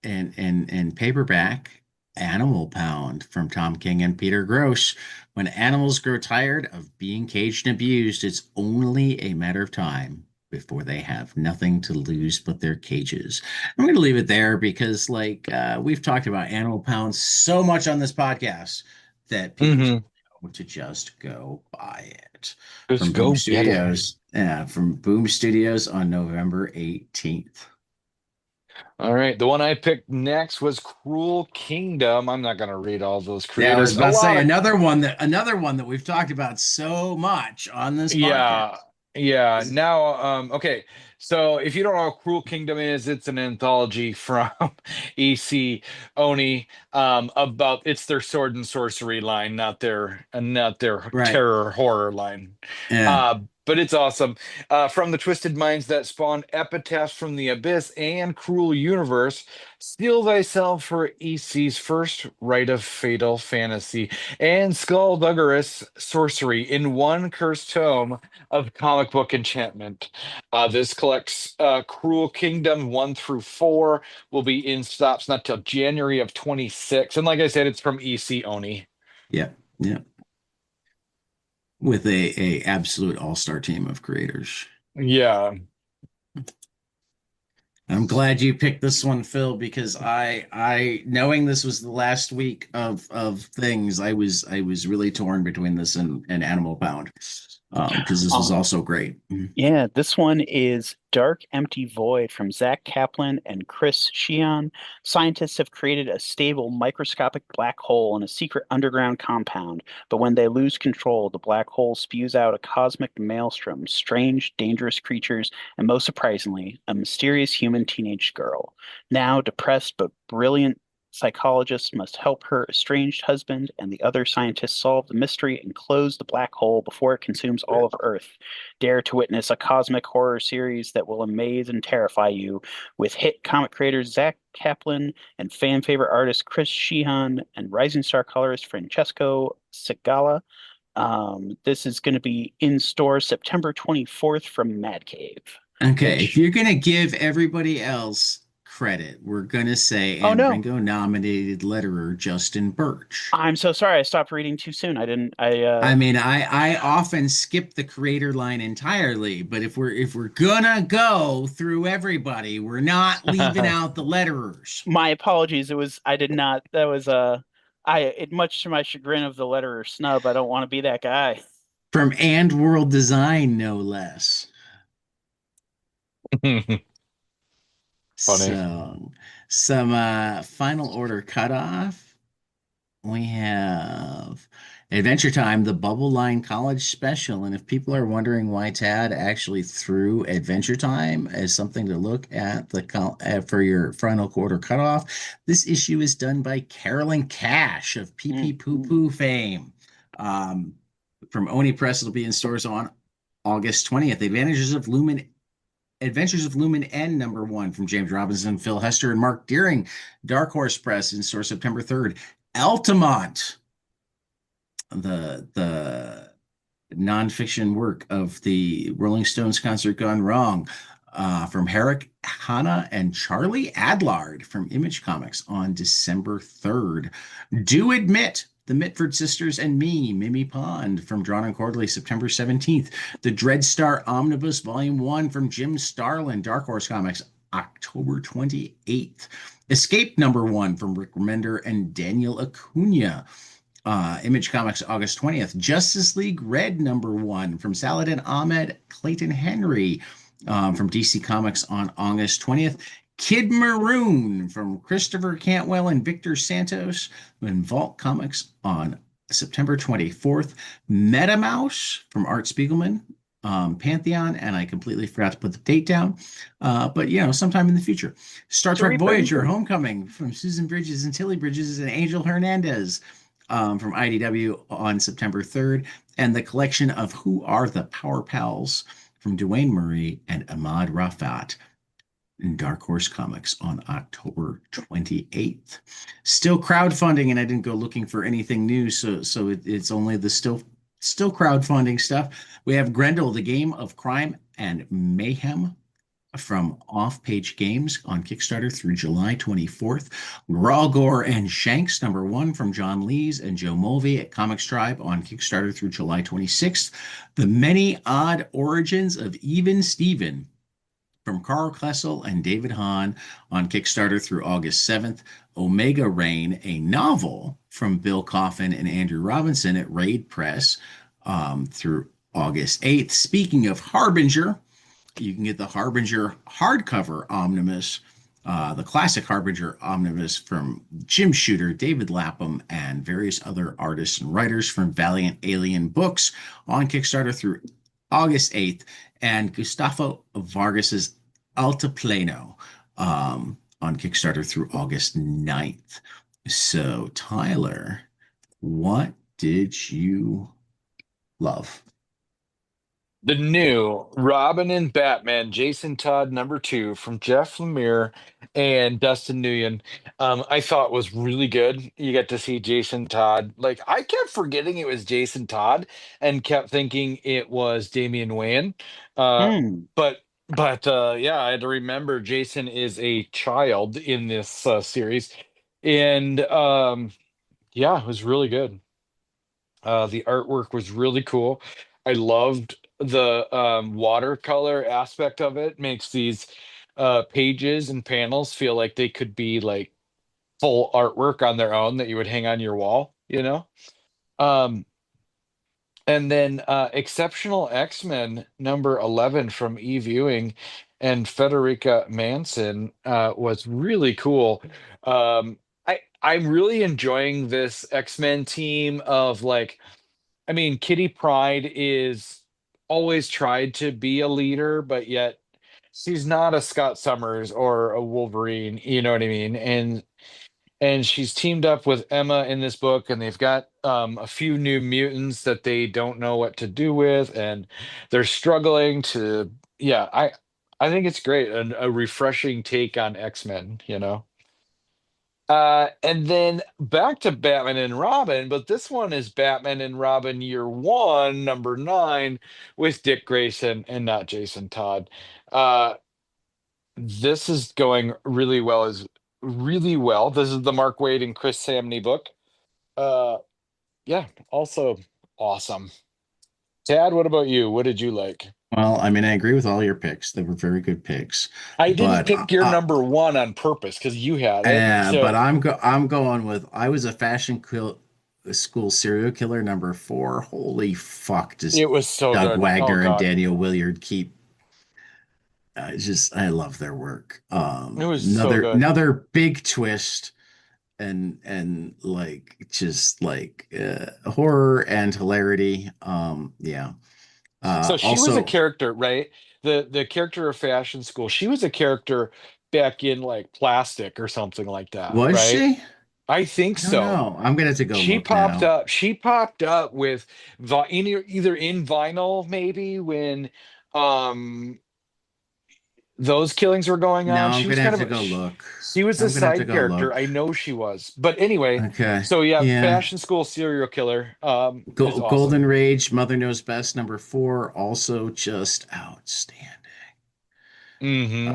And paperback, Animal Pound from Tom King and Peter Grosz. When animals grow tired of being caged and abused, it's only a matter of time before they have nothing to lose but their cages. I'm going to leave it there because, we've talked about Animal Pound so much on this podcast that people should know to just go buy it. Just From Boom go get it. Studios. Yeah, from Boom Studios on November 18th. All right. The one I picked next was Cruel Kingdom. I'm not going to read all those Yeah, I was creators. A about to say lot of another one that we've talked about so much on this podcast. Yeah, yeah. Now, okay. So if you don't know what Cruel Kingdom is, it's an anthology from EC Oni about it's their sword and sorcery line, not their Right. terror horror line. Yeah. Uh, but it's awesome. From the twisted minds that spawn epitaphs from the abyss and cruel universe, steel thyself for EC's first rite of fatal fantasy and skullduggerous sorcery in one cursed tome of comic book enchantment. This collects Cruel Kingdom 1 through 4, will be in stops not till January of 26. And like I said, it's from EC Oni. Yeah, yeah. With a absolute all-star team of creators. Yeah. I'm glad you picked this one, Phil, because I knowing this was the last week of things, I was really torn between this and Animal Pound. Because this was Um, also great. Yeah, this one is Dark Empty Void from Zach Kaplan and Chris Sheehan. Scientists have created a stable microscopic black hole in a secret underground compound, but when they lose control, the black hole spews out a cosmic maelstrom, strange, dangerous creatures, and most surprisingly, a mysterious human teenage girl. Now depressed but brilliant, psychologists must help her estranged husband and the other scientists solve the mystery and close the black hole before it consumes all of Earth. Dare to witness a cosmic horror series that will amaze and terrify you with hit comic creators Zach Kaplan and fan favorite artist Chris Sheehan and rising star colorist Francesco Segala. This is going to be in store September 24th from Mad Cave, Okay, if which, you're gonna give everybody else credit, we're gonna say oh and no, Ringo nominated letterer Justin Birch. I'm so sorry. I stopped reading too soon. I didn't, I, I mean, I often skip the creator line entirely, but if we're gonna go through everybody, we're not leaving out the letterers. my apologies. I did not, that was, much to my chagrin of the letterer snub, I don't want to be that guy. From And World Design, no less. Funny. So, some final order cutoff. We have Adventure Time, the Bubble Line College Special. And if people are wondering why Tad actually threw Adventure Time as something to look at for your final quarter cutoff, this issue is done by Carolyn Cash of Pee Pee Poo Poo fame. Um, from Oni Press, it'll be in stores on August 20th. Adventures of Lumen N #1 from James Robinson, Phil Hester, and Mark Deering. Dark Horse Press in store September 3rd. Altamont, the nonfiction work of the Rolling Stones concert gone wrong, from Herrick Hanna and Charlie Adlard from Image Comics on December 3rd. Do Admit, the Mitford Sisters and Me, Mimi Pond from Drawn and Quarterly, September 17th. The Dreadstar Omnibus Volume 1 from Jim Starlin, Dark Horse Comics, October 28th. Escape #1 from Rick Remender and Daniel Acuna. Image Comics, August 20th. Justice League Red #1 from Saladin Ahmed, Clayton Henry, from DC Comics on August 20th. Kid Maroon from Christopher Cantwell and Victor Santos in Vault Comics on September 24th. MetaMouse from Art Spiegelman, Pantheon, and I completely forgot to put the date down, but sometime in the future. Star Trek Voyager Homecoming from Susan Bridges and Tilly Bridges and Angel Hernandez, from IDW on September 3rd, and the collection of Who Are the Power Pals from Dwayne Murray and Ahmad Rafat in Dark Horse Comics on October 28th. Still crowdfunding, and I didn't go looking for anything new, so it's only the still crowdfunding stuff. We have Grendel, the Game of Crime and Mayhem from Off Page Games on Kickstarter through July 24th. Rawgore and Shanks #1 from John Lees and Joe Mulvey at Comics Tribe on Kickstarter through July 26th. The Many Odd Origins of Even Steven from Carl Klessel and David Hahn on Kickstarter through August 7th. Omega Rain, a novel from Bill Coffin and Andrew Robinson at Raid Press, through August 8th. Speaking of Harbinger, you can get the Harbinger hardcover omnibus, the classic Harbinger omnibus from Jim Shooter, David Lapham, and various other artists and writers from Valiant Alien Books on Kickstarter through August 8th, and Gustavo Vargas's Altiplano, on Kickstarter through August 9th. So, Tyler, what did you love? The new Robin and Batman, Jason Todd #2 from Jeff Lemire and Dustin Nguyen, I thought was really good. You get to see Jason Todd. Like I kept forgetting it was Jason Todd and kept thinking it was Damian Wayne. Uh, Hmm. but yeah, I had to remember Jason is a child in this series, and yeah, it was really good. The artwork was really cool. I loved the watercolor aspect of it. Makes these pages and panels feel like they could be like full artwork on their own that you would hang on your wall, you know? Um, and then Exceptional X-Men #11 from Viewing and Federica Manson was really cool. I'm really enjoying this X-Men team of like, I mean, Kitty Pride is always tried to be a leader, but yet she's not a Scott Summers or a Wolverine, you know what I mean? And she's teamed up with Emma in this book, and they've got a few new mutants that they don't know what to do with, and they're struggling to. Yeah, I think it's great, and a refreshing take on X-Men, you know. And then back to Batman and Robin, but this one is Batman and Robin Year One, #9, with Dick Grayson and not Jason Todd. Uh, this is going really well. Is really well. This is the Mark Waid and Chris Samney book. Uh, yeah, also awesome. Tad, what about you? What did you like? Well, I mean, I agree with all your picks. They were very good picks. I didn't But pick your #1 on purpose because you had it. but So I'm going with I was a school serial killer #4. Holy fuck, does it was so Doug good. Oh Wagner and God, Daniel Willard keep just I love their work. it was so good. Another big twist and like just like horror and hilarity. Yeah. So she was a Also, character, right? The character of Fashion School. She was a character back in like Plastic or something like that, was right? she? I think I don't so. know. I'm gonna have to go She look popped now. up. She popped up with either in vinyl maybe when um those killings were going No, on. I'm She was gonna kind have of to go look. she was a I'm gonna have to side go character. look. I know she was. But anyway, Okay. so yeah, Yeah. Fashion School serial killer is Golden awesome. Rage, Mother Knows Best #4, also just outstanding. Hmm.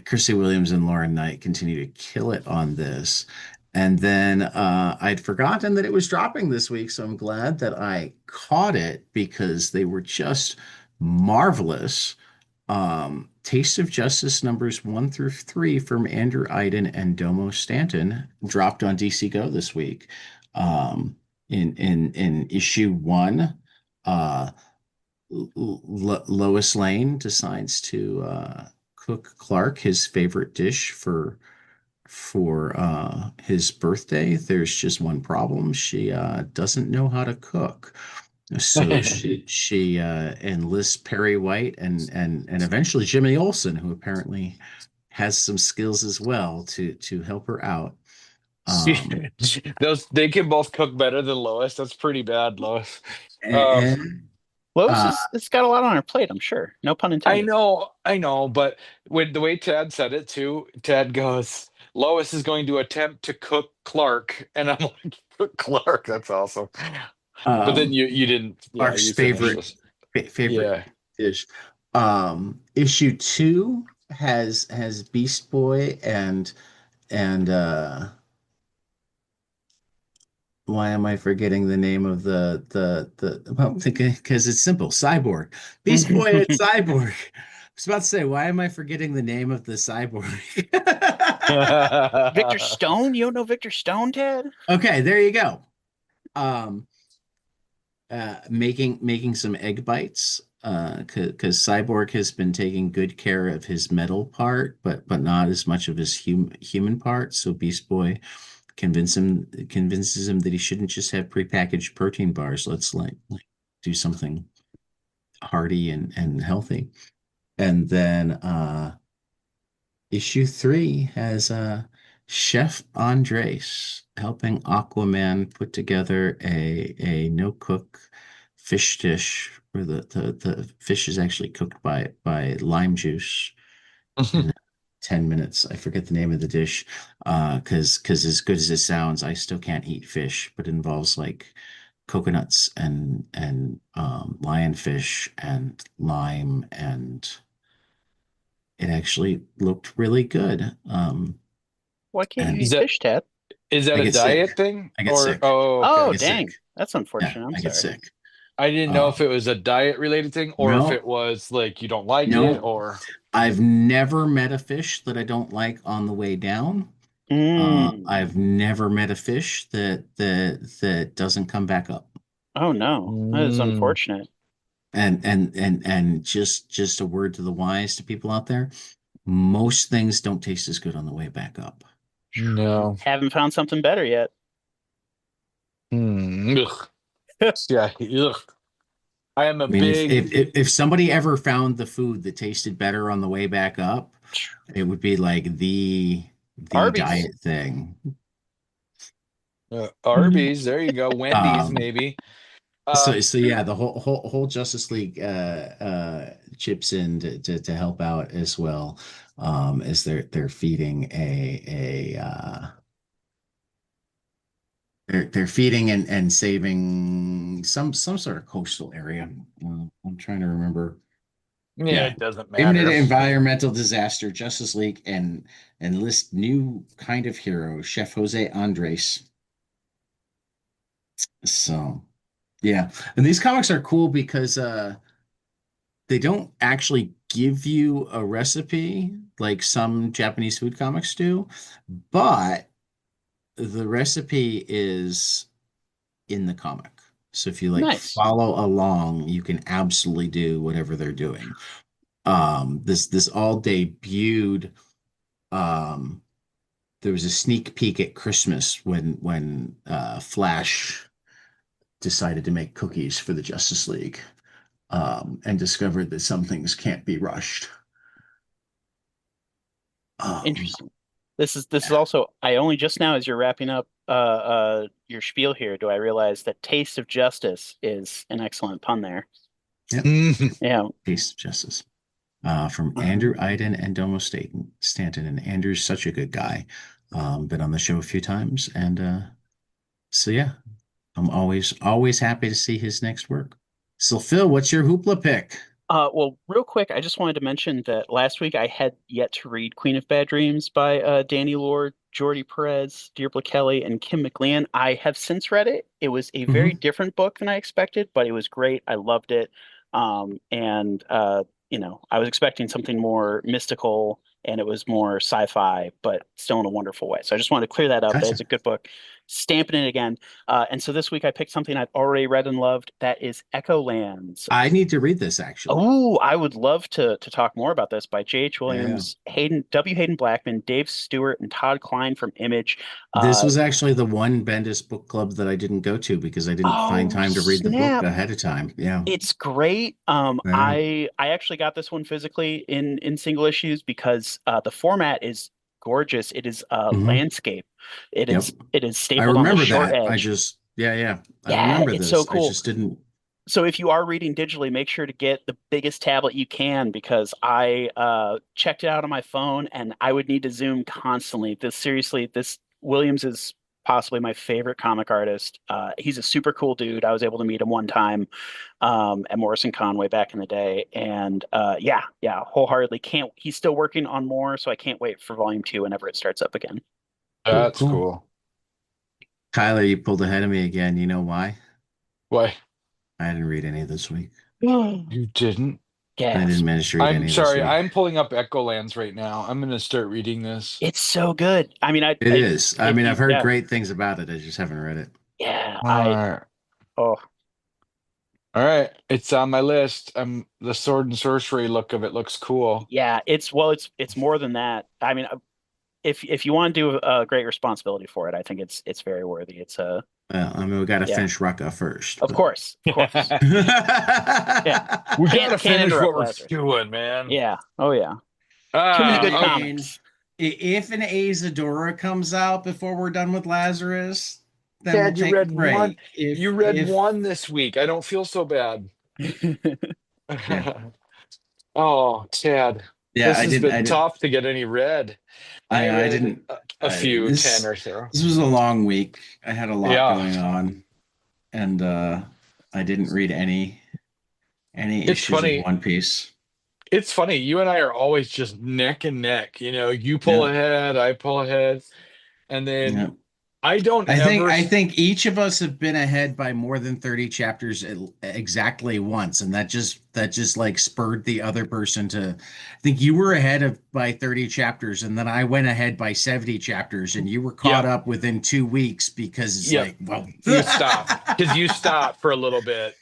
Chrissy Williams and Lauren Knight continue to kill it on this. And then I'd forgotten that it was dropping this week, so I'm glad that I caught it because they were just marvelous. Taste of Justice #1 through 3 from Andrew Iden and Domo Stanton dropped on DC Go this week. Um, in issue 1, uh, Lois Lane decides to cook Clark his favorite dish for his birthday. There's just one problem. She doesn't know how to cook. So she enlists Perry White and eventually Jimmy Olsen, who apparently has some skills as well to help her out. Um, Those they can both cook better than Lois. That's pretty bad, Lois. Um, and Lois uh, is it's got a lot on her plate, I'm sure. No pun intended. I know, but when the way Tad said it too, Tad goes, Lois is going to attempt to cook Clark, and I'm like, cook Clark. That's awesome. But then um, you didn't, yeah, Clark's you finished favorite this. favorite Yeah. dish. Issue 2 has Beast Boy and why am I forgetting the name of the well, because it's simple, Cyborg. Beast Boy and Cyborg. I was about to say, why am I forgetting the name of the cyborg? Victor Stone? You don't know Victor Stone, Ted? Okay, there you go. Um, making some egg bites because Cyborg has been taking good care of his metal part, but not as much of his human part. So Beast Boy convinces him that he shouldn't just have prepackaged protein bars. Let's like do something hearty and healthy. And then issue 3 has Chef Andres helping Aquaman put together a no cook fish dish where the fish is actually cooked by lime juice in 10 minutes. I forget the name of the dish. Because as good as it sounds, I still can't eat fish, but it involves like coconuts and lionfish and lime, and it actually looked really good. Why can't you And Is eat that fish, Ted? is that I a get sick. diet thing I get or sick. oh I Oh, okay. get sick. dang. That's Yeah, unfortunate. I'm I get sorry. sick. I didn't know if Um, it was a diet related thing or if no, it was like you don't like it no, or I've never met a fish that I don't like on the way down. Mm. I've never met a fish that doesn't come back up. Oh no, that is Mm, unfortunate. And just a word to the wise to people out there. Most things don't taste as good on the way back up. no. Haven't found something better yet. Ugh. Yeah, ugh. I am a I mean, big if somebody ever found the food that tasted better on the way back up, it would be like the Arby's. diet thing. Arby's. There you go. Wendy's, Um, maybe. so yeah, the whole Justice League chips in to help out as well, as they're feeding they're feeding and saving some sort of coastal area. I'm trying to remember. Yeah, Yeah, it doesn't imminent matter. environmental disaster, Justice League, and list new kind of hero, Chef Jose Andres. So yeah, and these comics are cool because they don't actually give you a recipe like some Japanese food comics do, but the recipe is in the comic. So if you like Nice. follow along, you can absolutely do whatever they're doing. This all debuted. Um, there was a sneak peek at Christmas when Flash decided to make cookies for the Justice League, and discovered that some things can't be rushed. Um, Interesting. This is also I only just now as you're wrapping up your spiel here do I realize that Taste of Justice is an excellent pun there. yep, Yeah. Taste of Justice. From Andrew Um, Iden and Domo Stanton. And Andrew's such a good guy. Been on the show a few times. And so, yeah, I'm always happy to see his next work. So, Phil, what's your hoopla pick? well, real quick, I just wanted to mention that last week I had yet to read Queen of Bad Dreams by Danny Lord, Jordi Perez, Deirdre Kelly, and Kim McLean. I have since read it. It was a very Hmm. different book than I expected, but it was great. I loved it. And I was expecting something more mystical and it was more sci-fi, but still in a wonderful way. So I just wanted to clear that up. That Gotcha. is a good book. Stamping it again. And so this week I picked something I've already read and loved. That is Echo Lands. I need to read this actually. Oh, I would love to talk more about this by J.H. Yeah. Williams, Hayden Blackman, Dave Stewart, and Todd Klein from Image. This Uh, was actually the one Bendis book club that I didn't go to because I didn't find oh time to read the book snap! ahead of time. Yeah. It's great. Yeah. I actually got this one physically in single issues because the format is gorgeous. It is Hmm. landscape. It Yep. is it is I stapled on the remember short that. edge. Yeah. I Yeah, remember it's so this. I cool. just didn't. So if you are reading digitally, make sure to get the biggest tablet you can because I checked it out on my phone and I would need to zoom constantly. This Williams is possibly my favorite comic artist. He's a super cool dude. I was able to meet him one time at Morrison Conway back in the day, and yeah, wholeheartedly can't. He's still working on more, so I can't wait for volume 2 whenever it starts up again. Cool, That's cool. cool. Tyler, you pulled ahead of me again. You know why? Why? I didn't read any this week. You didn't? I didn't Gasp. manage to read I'm any this sorry. week. I'm pulling up Echo Lands right now. I'm gonna start reading this. It's so good. I mean, It is. I if mean, you I've heard yeah great things about it. I just haven't read it. yeah All I right. oh All right. It's on my list. The sword and sorcery look of it looks cool. yeah it's more than that. I mean, if you want to do a great responsibility for it, I think it's very worthy. It's a Well, I mean, we got to yeah, finish Rucka first, of but course, of course. Yeah, We gotta can't finish what interrupt we're Lazarus. doing, man. Yeah, oh yeah, too many I good Ah, mean, comics. if an Azadora comes out before we're done with Lazarus, then we'll Dad, you take a read one. break. You If read if one this week. I don't feel so bad. Yeah. Oh, Chad, Yeah, this has been tough to get any read. I I read didn't. a few, 10 This or so. this was a long week. I had a lot Yeah, going on, and I didn't read any it's issues of funny. One Piece. It's funny. You and I are always just neck and neck. You pull Yeah, ahead, I pull ahead, and then yeah. I don't I think ever. I think each of us have been ahead by more than 30 chapters exactly once, and that just like spurred the other person to. I think you were ahead of by 30 chapters, and then I went ahead by 70 chapters, and you were caught Yep, up within 2 weeks because it's yep. like, well, You stop because you stop for a little bit,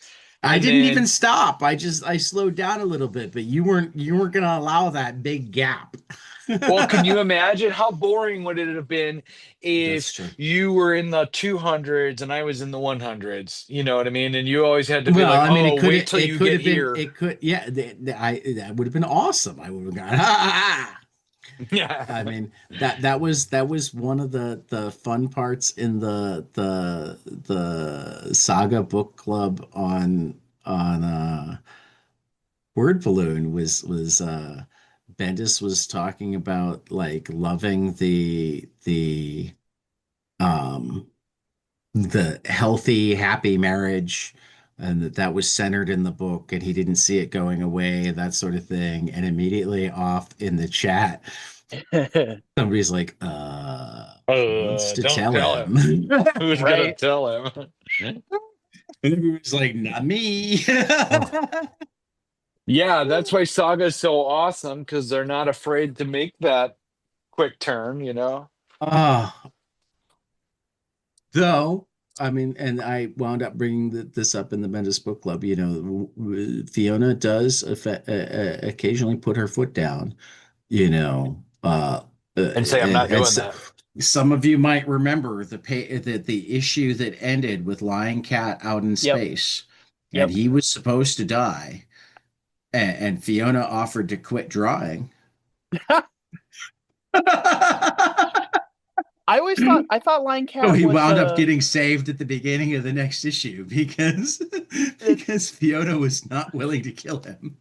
I and didn't even then stop. I slowed down a little bit, but you weren't gonna allow that big gap. well, can you imagine how boring would it have been That's if true. you were in the 200s and I was in the 100s? You know what I mean? And you always had to be Well, like, I mean, "Oh, wait till you get here." yeah, that would have been awesome. I would have gone, ah. I Yeah. mean, that was one of the fun parts in the Saga book club on Word Balloon was Bendis was talking about like loving um the healthy, happy marriage, and that was centered in the book, and he didn't see it going away, that sort of thing. And immediately off in the chat, somebody's like, who wants to Don't tell tell him. him? Who's gonna Right. tell him? Who's like, not me. Yeah, that's why Saga's so awesome because they're not afraid to make that quick turn. Ah, though, I mean, and I wound up bringing this up in the Bendis Book Club. Fiona does occasionally put her foot down. You know, And say, I'm not and doing so, that. some of you might remember the issue that ended with Lion Cat out in Yep. space, and Yep. he was supposed to die, and Fiona offered to quit drawing. I thought Lion So Cat he was wound up getting saved at the beginning of the next issue because it, because Fiona was not willing to kill him.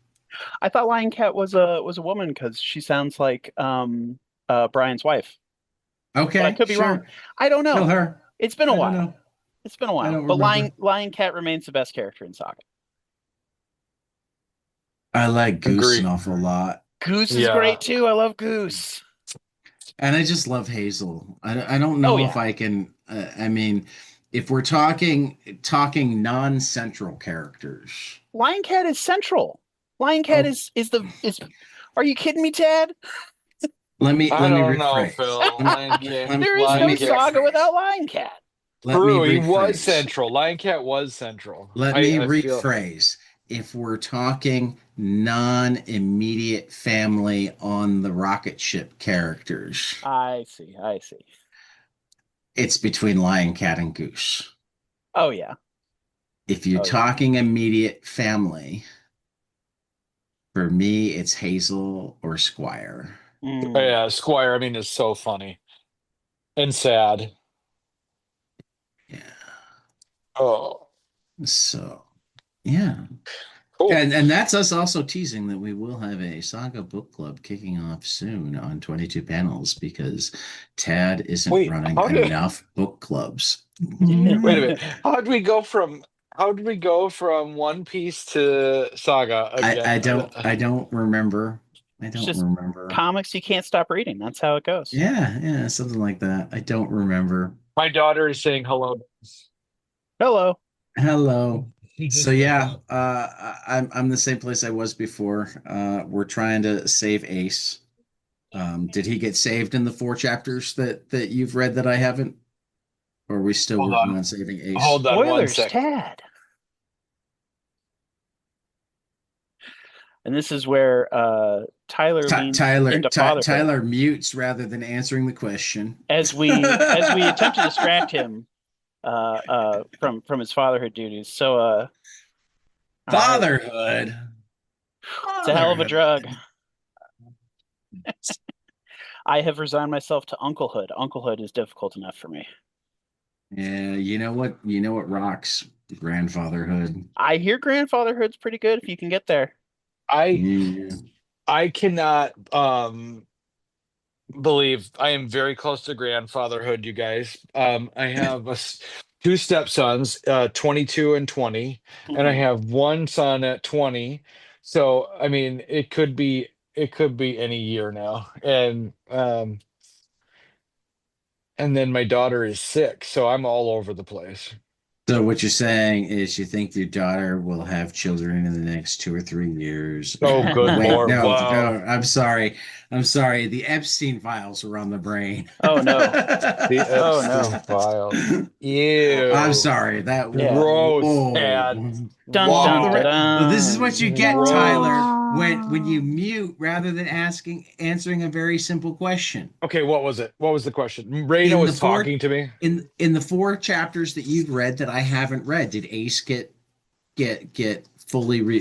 I thought Lion Cat was a woman because she sounds like Brian's wife. But I Okay, could be wrong. sure. I don't Kill know. her. It's been a I don't while. know. It's been a I while. don't But Lion remember. Lion Cat remains the best character in Saga. I like Goose an Agree. awful lot. Goose is Yeah. great too. I love Goose. And I just love Hazel. I don't Oh know if yeah. I can. I mean, if we're talking non-central characters, Lion Cat is central. Lion Cat oh, is. Are you kidding me, Ted? I let me don't know, rephrase. Phil. Lion King. There is Let no me Lion King. Saga rephrase. without Lion Cat. Let me True, he was rephrase. central. Lion Cat was central. Let me I feel. rephrase. If we're talking non-immediate family on the rocket ship characters, I see. I see. it's between Lion Cat and Goose. Oh yeah. If you're Oh yeah. talking immediate family, for me, it's Hazel or Squire. Mm. Yeah, Squire, I mean, is so funny and sad. Yeah. Oh, So, yeah. cool. And that's us also teasing that we will have a Saga book club kicking off soon on 22 panels because Tad isn't Wait, running how did enough book clubs. wait a minute? How did we go from One Piece to Saga again? I don't remember. I It's don't just remember. comics you can't stop reading. That's how it goes. Yeah, something like that. I don't remember. My daughter is saying hello. Hello. Hello. She So just woke yeah, up. I'm the same place I was before. We're trying to save Ace. Did he get saved in the 4 chapters that you've read that I haven't? Or are we still Hold working on. on saving Ace? Hold on one Spoilers, second. Tad. And this is where Tyler leans into fatherhood Tyler mutes rather than answering the question. as we attempt to distract him from his fatherhood duties. So all right. Fatherhood. It's a hell of a Fatherhood. drug. I have resigned myself to unclehood. Unclehood is difficult enough for me. Yeah, you know what? You know what rocks? grandfatherhood. I hear grandfatherhood's pretty good if you can get there. I Yeah. I cannot believe I am very close to grandfatherhood, you guys. I have two stepsons, 22 and 20, and I Mhm. have one son at 20. So, I mean, it could be any year now. And then my daughter is 6, so I'm all over the place. So what you're saying is you think your daughter will have children in the next 2 or 3 years. Oh, good Wait, Lord. no, Wow. no, I'm sorry. I'm sorry. The Epstein files were on the brain. Oh no. The Oh Epstein no. files. I'm Ew. sorry. That Yeah. Gross, Tad. whoa. Dun Off dun the dun Wow. well, this is dun. what you get, Gross. Tyler, when you mute rather than answering a very simple question. Okay, what was it? What was the question? Raina In the was four talking to me. in the 4 chapters that you've read that I haven't read, did Ace get fully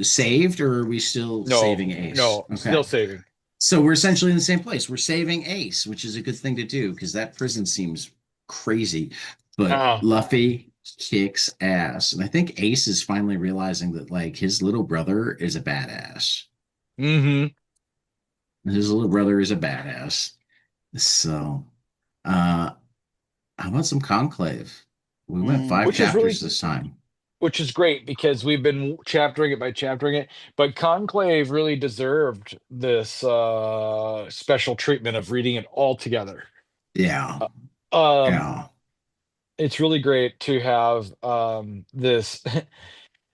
saved, or are we still saving No, Ace? no, Okay. still saving. So we're essentially in the same place. We're saving Ace, which is a good thing to do because that prison seems crazy. But Uh, Luffy kicks ass. And I think Ace is finally realizing that like his little brother is a badass. mm-hmm. His little brother is a badass. So uh how about some Conclave? We went five Which is chapters really, this time. which is great because we've been chaptering it by chaptering it, but Conclave really deserved this special treatment of reading it all together. Yeah. Um, Yeah. it's really great to have this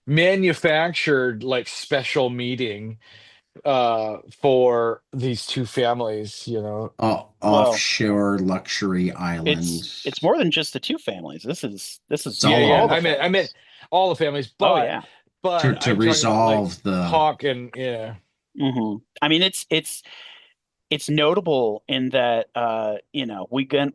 manufactured like special meeting for these two families. Well, Offshore luxury island. it's more than just the two families. This is It's Yeah, all of yeah. all the them I meant families. all the families, Oh but yeah. but to I'm talking about like resolve the Hawk and yeah. I mean, it's notable in that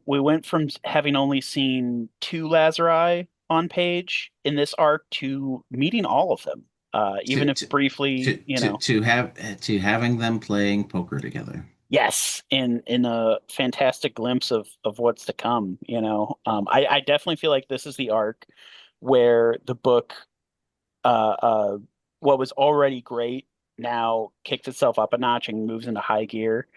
we went from having only seen two Lazari on page in this arc to meeting all of them, to even if to briefly, to having them playing poker together. yes, in a fantastic glimpse of what's to come. I definitely feel like this is the arc where the book, uh, uh, what was already great, now kicks itself up a notch and moves into high gear.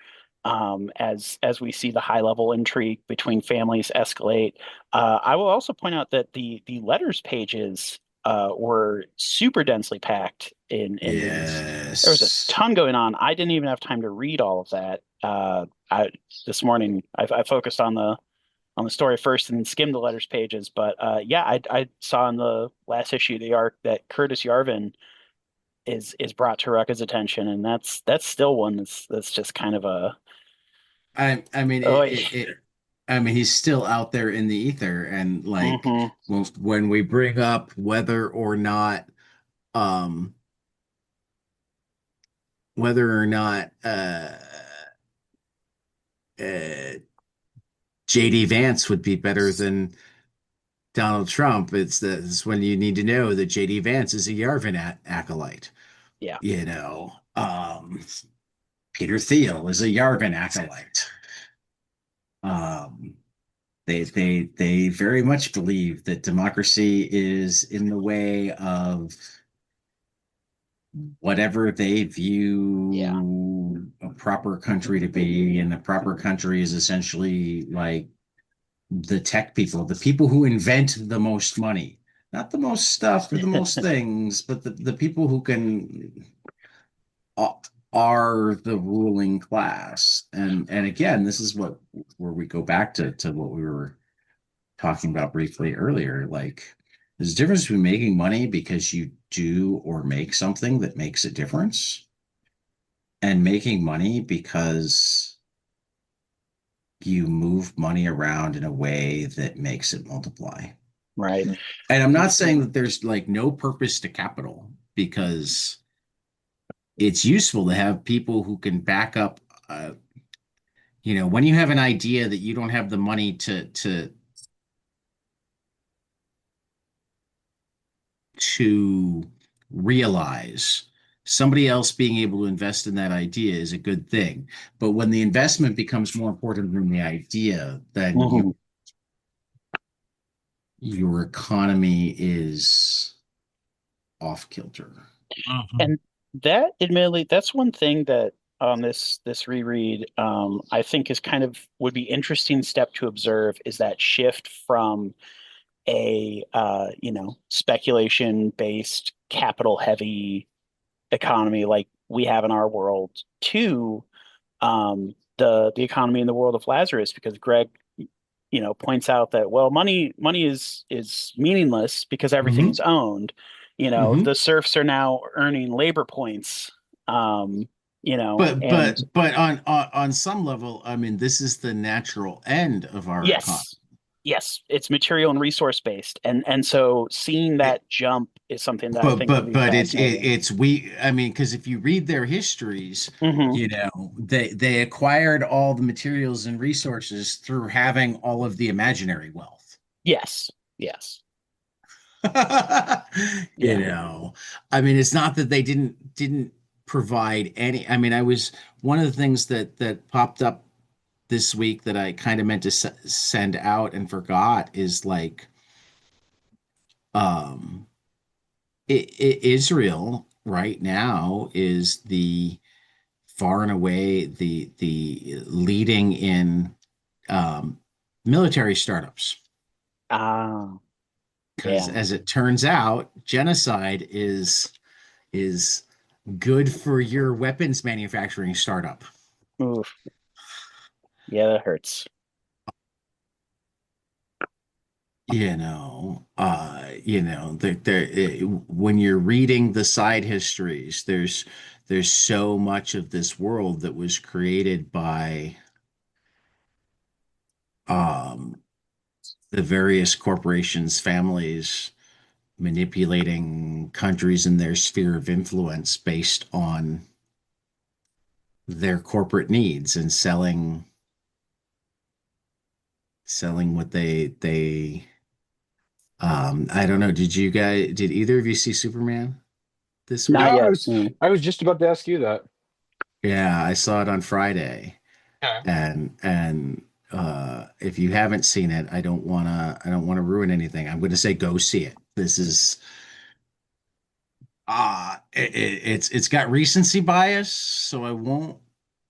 As we see the high level intrigue between families escalate. I will also point out that the letters pages were super densely packed in these. There was a Yes. ton going on. I didn't even have time to read all of that. This morning I focused on the story first and then skimmed the letters pages. But yeah, I saw in the last issue of the arc that Curtis Yarvin is brought to Rucka's attention, and that's still one that's just kind of a I mean oh. I mean he's still out there in the ether and like Hmm. when we bring up um whether or not uh JD Vance would be better than Donald Trump, it's when you need to know that JD Vance is a Yarvin acolyte. Yeah. You know, Peter Thiel is a Yarvin acolyte. Um, they very much believe that democracy is in the way of whatever they Yeah. view a proper country to be, and a proper country is essentially like the tech people, the people who invent the most money, not the most stuff or the most things, but the people who can uh, are the ruling class. And again, this is where we go back to what we were talking about briefly earlier. Like there's a difference between making money because you do or make something that makes a difference and making money because you move money around in a way that makes it multiply. Right. And I'm not saying that there's like no purpose to capital because it's useful to have people who can back up. When you have an idea that you don't have the money to realize, somebody else being able to invest in that idea is a good thing. But when the investment becomes more important than the idea, then you Hmm. your economy is off kilter. Mhm. And that, admittedly, that's one thing that on this reread, I think is kind of would be interesting step to observe is that shift from a speculation based capital heavy economy like we have in our world to the economy in the world of Lazarus, because Greg points out that, well, money is meaningless because everything Mm-hmm. is owned. Mm-hmm. The serfs are now earning labor points. um But and on some level, I mean, this is the natural end of our economy. yes, yes, it's material and resource based, and so seeing It, that jump is something that I but think would but be but fascinating. it's we. I mean, because if you read their histories, Hmm. they acquired all the materials and resources through having all of the imaginary wealth. Yes, yes, You yeah. know, I mean, it's not that they didn't provide any. I mean, I was one of the things that popped up this week that I kind of meant to send out and forgot is like um Israel right now is the far and away the leading in um military startups, Ah, because yeah. as it turns out genocide is good for your weapons manufacturing startup. Oof. Yeah, that hurts. When you're reading the side histories, there's so much of this world that was created by um, the various corporations, families manipulating countries in their sphere of influence based on their corporate needs and selling what they I don't know. Did either of you see Superman this Not Yeah, week? I yet. was Mm. I was just about to ask you that. Yeah, I saw it on Friday. Okay. And if you haven't seen it, I don't wanna ruin anything. I'm gonna say go see it. This is it's got recency bias, so I won't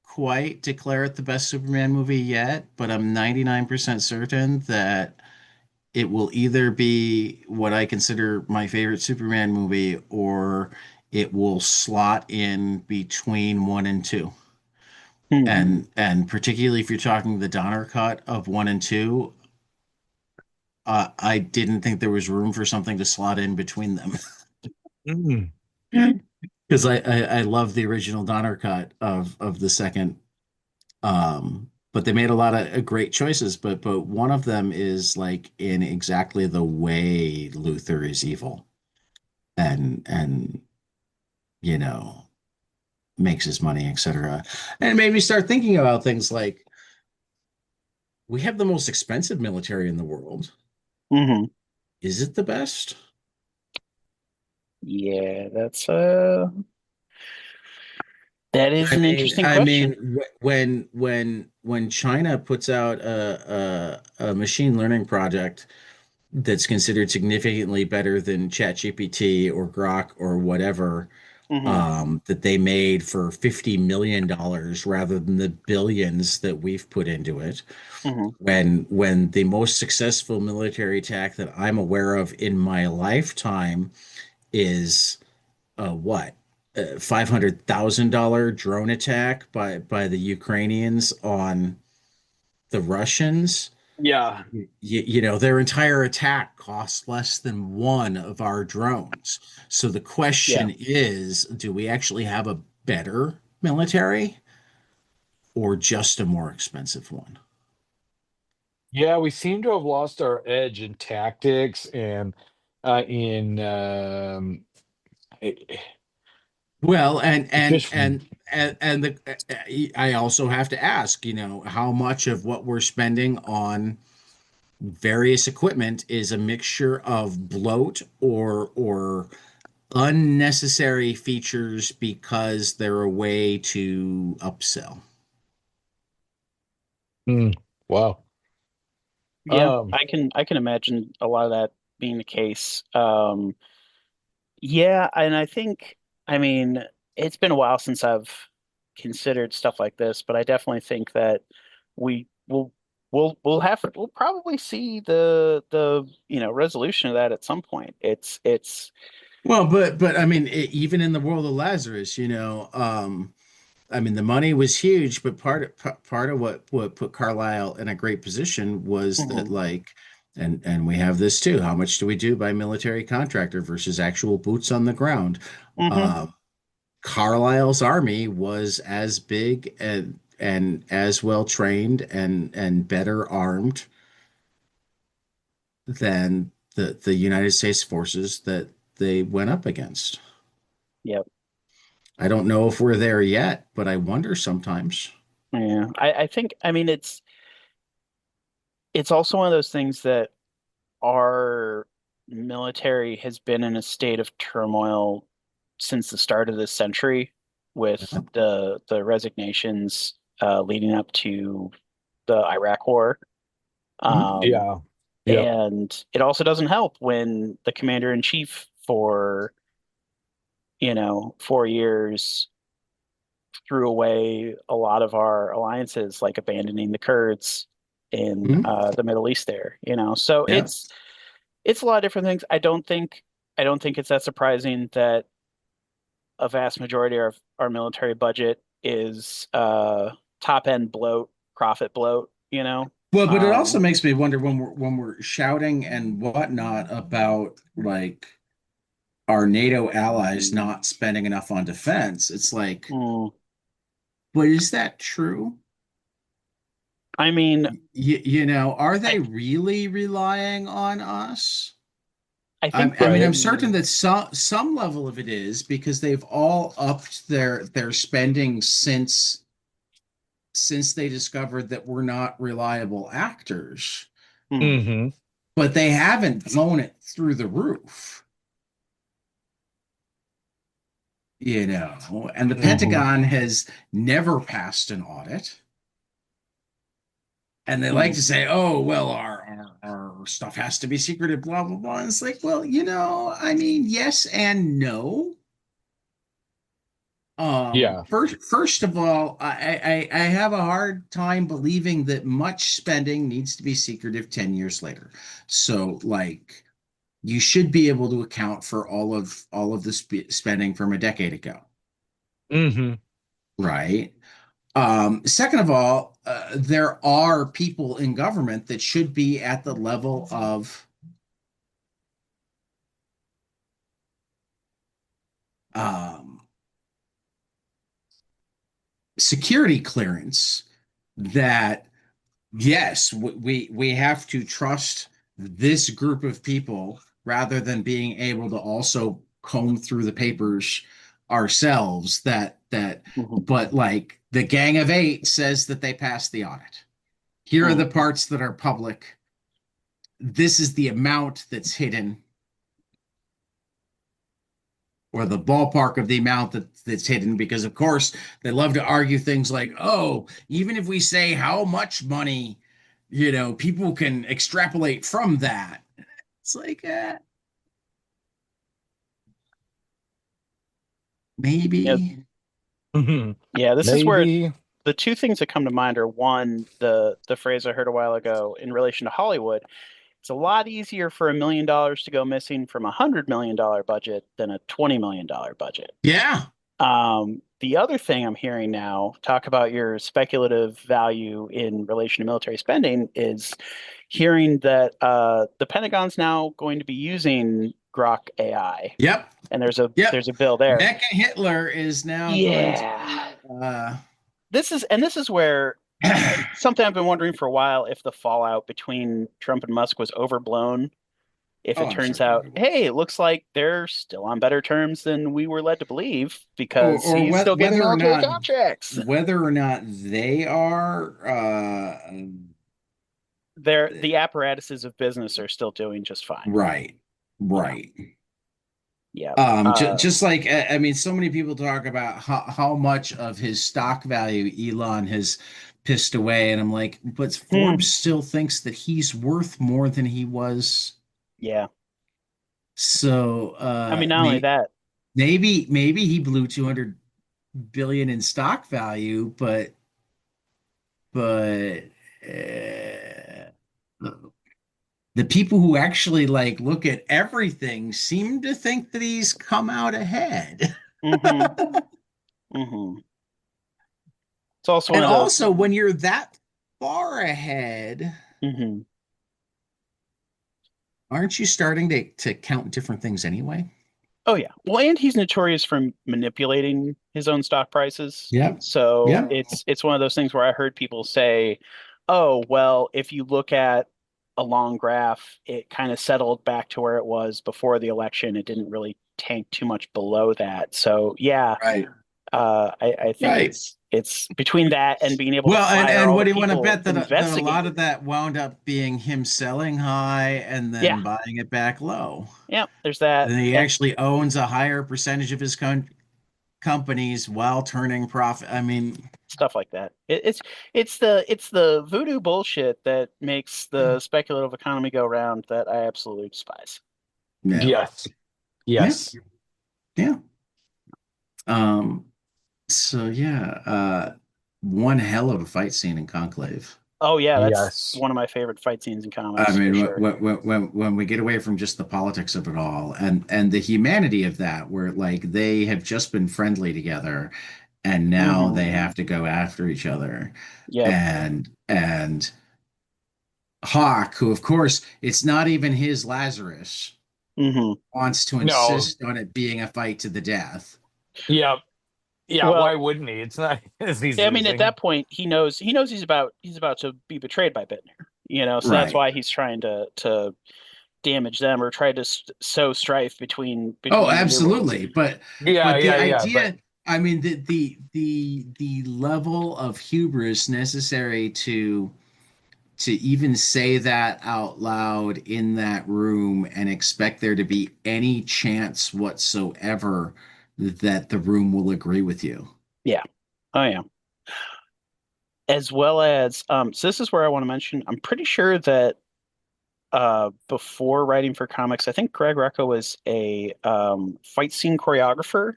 quite declare it the best Superman movie yet, but I'm 99% certain that it will either be what I consider my favorite Superman movie, or it will slot in between one and two. Hmm. And particularly if you're talking the Donner cut of one and two, I didn't think there was room for something to slot in between them. Mm. Because I love the original Donner cut of the second. But they made a lot of great choices, but one of them is like in exactly the way Luther is evil and you know makes his money, etc. And it made me start thinking about things like we have the most expensive military in the world. Hmm. Is it the best? Yeah, that is I an mean, interesting question. when China puts out a machine learning project that's considered significantly better than ChatGPT or Grok or whatever, Hmm. that they made for $50 million rather than the billions that we've put into it. Hmm. When the most successful military attack that I'm aware of in my lifetime is what? $500,000 drone attack by the Ukrainians on the Russians. Yeah. Their entire attack cost less than one of our drones. So the Yeah. question is, do we actually have a better military or just a more expensive one? Yeah, we seem to have lost our edge in tactics and in Well, and and just and and I also have to ask, how much of what we're spending on various equipment is a mixture of bloat or unnecessary features because they're a way to upsell. mm, wow. Yeah, Um, I can imagine a lot of that being the case. Yeah, and I think, I mean, it's been a while since I've considered stuff like this, but I definitely think that we will we'll probably see the resolution of that at some point. It's Well, but I mean, even in the world of Lazarus, I mean, the money was huge, but part of what put Carlisle in a great position was that, Mhm, like, and we have this too. How much do we do by military contractor versus actual boots on the ground? mhm, Uh, Carlisle's army was as big and as well trained and better armed than the United States forces that they went up against. yep, I don't know if we're there yet, but I wonder sometimes. yeah. I think, I mean, it's also one of those things that our military has been in a state of turmoil since the start of this century, with the resignations leading up to the Iraq War. Mhm. Um, yeah. Yep. and it also doesn't help when the commander in chief for, 4 years threw away a lot of our alliances, like abandoning the Kurds in Mhm. the Middle East there, So Yeah. it's a lot of different things. I don't think it's that surprising that a vast majority of our military budget is top end bloat, profit bloat. Well, but it also Um, makes me wonder when we're shouting and whatnot about like our NATO allies not spending enough on defense. It's like, mm, but is that true? I mean, Are I they really relying on us? I I, think I mean, that I'm certain that some level of it is because they've all upped their spending since they discovered that we're not reliable actors, mm, Hmm. but they haven't blown it through the roof, and the Hmm. Pentagon has never passed an audit. And they like mm, to say, oh, well, our stuff has to be secretive, blah, blah, blah. And it's like, well, I mean, yes and no. Yeah. First of all, I have a hard time believing that much spending needs to be secretive 10 years later. So, like, you should be able to account for all of the spending from a decade ago, Hmm. right? Second of all, there are people in government that should be at the level of um, security clearance that yes, we have to trust this group of people rather than being able to also comb through the papers ourselves. mhm, But like the Gang of Eight says that they passed the audit. Here are mm, the parts that are public. This is the amount that's hidden, or the ballpark of the amount that's hidden, because of course they love to argue things like, oh, even if we say how much money, people can extrapolate from that. It's like, yeah, maybe. Hmm. yeah. This is where Maybe. the two things that come to mind are, one, the phrase I heard a while ago in relation to Hollywood. It's a lot easier for $1 million to go missing from $100 million budget than a $20 million budget. Yeah. The other thing I'm hearing now, talk about your speculative value in relation to military spending, is hearing that the Pentagon's now going to be using Grok AI, Yep. and Yep. there's a bill there. Mecha Hitler is now going to Yeah, be this is where something I've been wondering for a while, if the fallout between Trump and Musk was overblown. If oh, it I'm turns certain out, it was. hey, it looks like they're still on better terms than we were led to believe or, because or he's still getting whether or military not contracts. they are The apparatuses of business are still doing just fine. right, Yeah. right. Yeah. Just like I mean, so many people talk about how much of his stock value Elon has pissed away, and I'm like, but Forbes still thinks that he's worth more than he was. Yeah. So I mean, not only that, maybe he blew 200 billion in stock value, but the people who actually like look at everything seem to think that he's come out ahead. hmm hmm it's also one And of those. also, when you're that far ahead, hmm aren't you starting to count different things anyway? Oh yeah. Well, and he's notorious for manipulating his own stock prices. Yep. So Yep. it's one of those things where I heard people say, "Oh, well, if you look at a long graph, it kind of settled back to where it was before the election. It didn't really tank too much below that." So yeah, Right. I think Right. it's between that and being able to Well, fire and all what the do you want to people bet that a lot of investigating. that wound up being him selling high and Yeah, then buying it back low? yeah. There's that, And he and actually owns a higher percentage of his companies while turning profit. I mean, stuff like that. It's the voodoo bullshit that makes the speculative economy go round that I absolutely despise. yeah, Yes. yeah, Yes. yeah. Um, so yeah, one hell of a fight scene in Conclave. Oh yeah, that's Yes. one of my favorite fight scenes in I comics for mean, sure. when we get away from just the politics of it all and the humanity of that, where like they have just been friendly together, and now hmm they have to go after each other, Yep. and Hawk, who of course it's not even his Lazarus, hmm wants to No. insist on it being a fight to the death. Yeah. Yeah. Why Well, wouldn't he? It's not as he's I mean, at losing. that point, he knows he's about to be betrayed by Bittner. So that's Right. why he's trying to damage them or try to sow strife Oh, between the New Worlds. absolutely. But the Yeah. But idea, I mean, the level of hubris necessary to even say that out loud in that room and expect there to be any chance whatsoever that the room will agree with you. Yeah. Oh yeah. As well as so this is where I want to mention I'm pretty sure that before writing for comics I think Greg Rucka was a fight scene choreographer.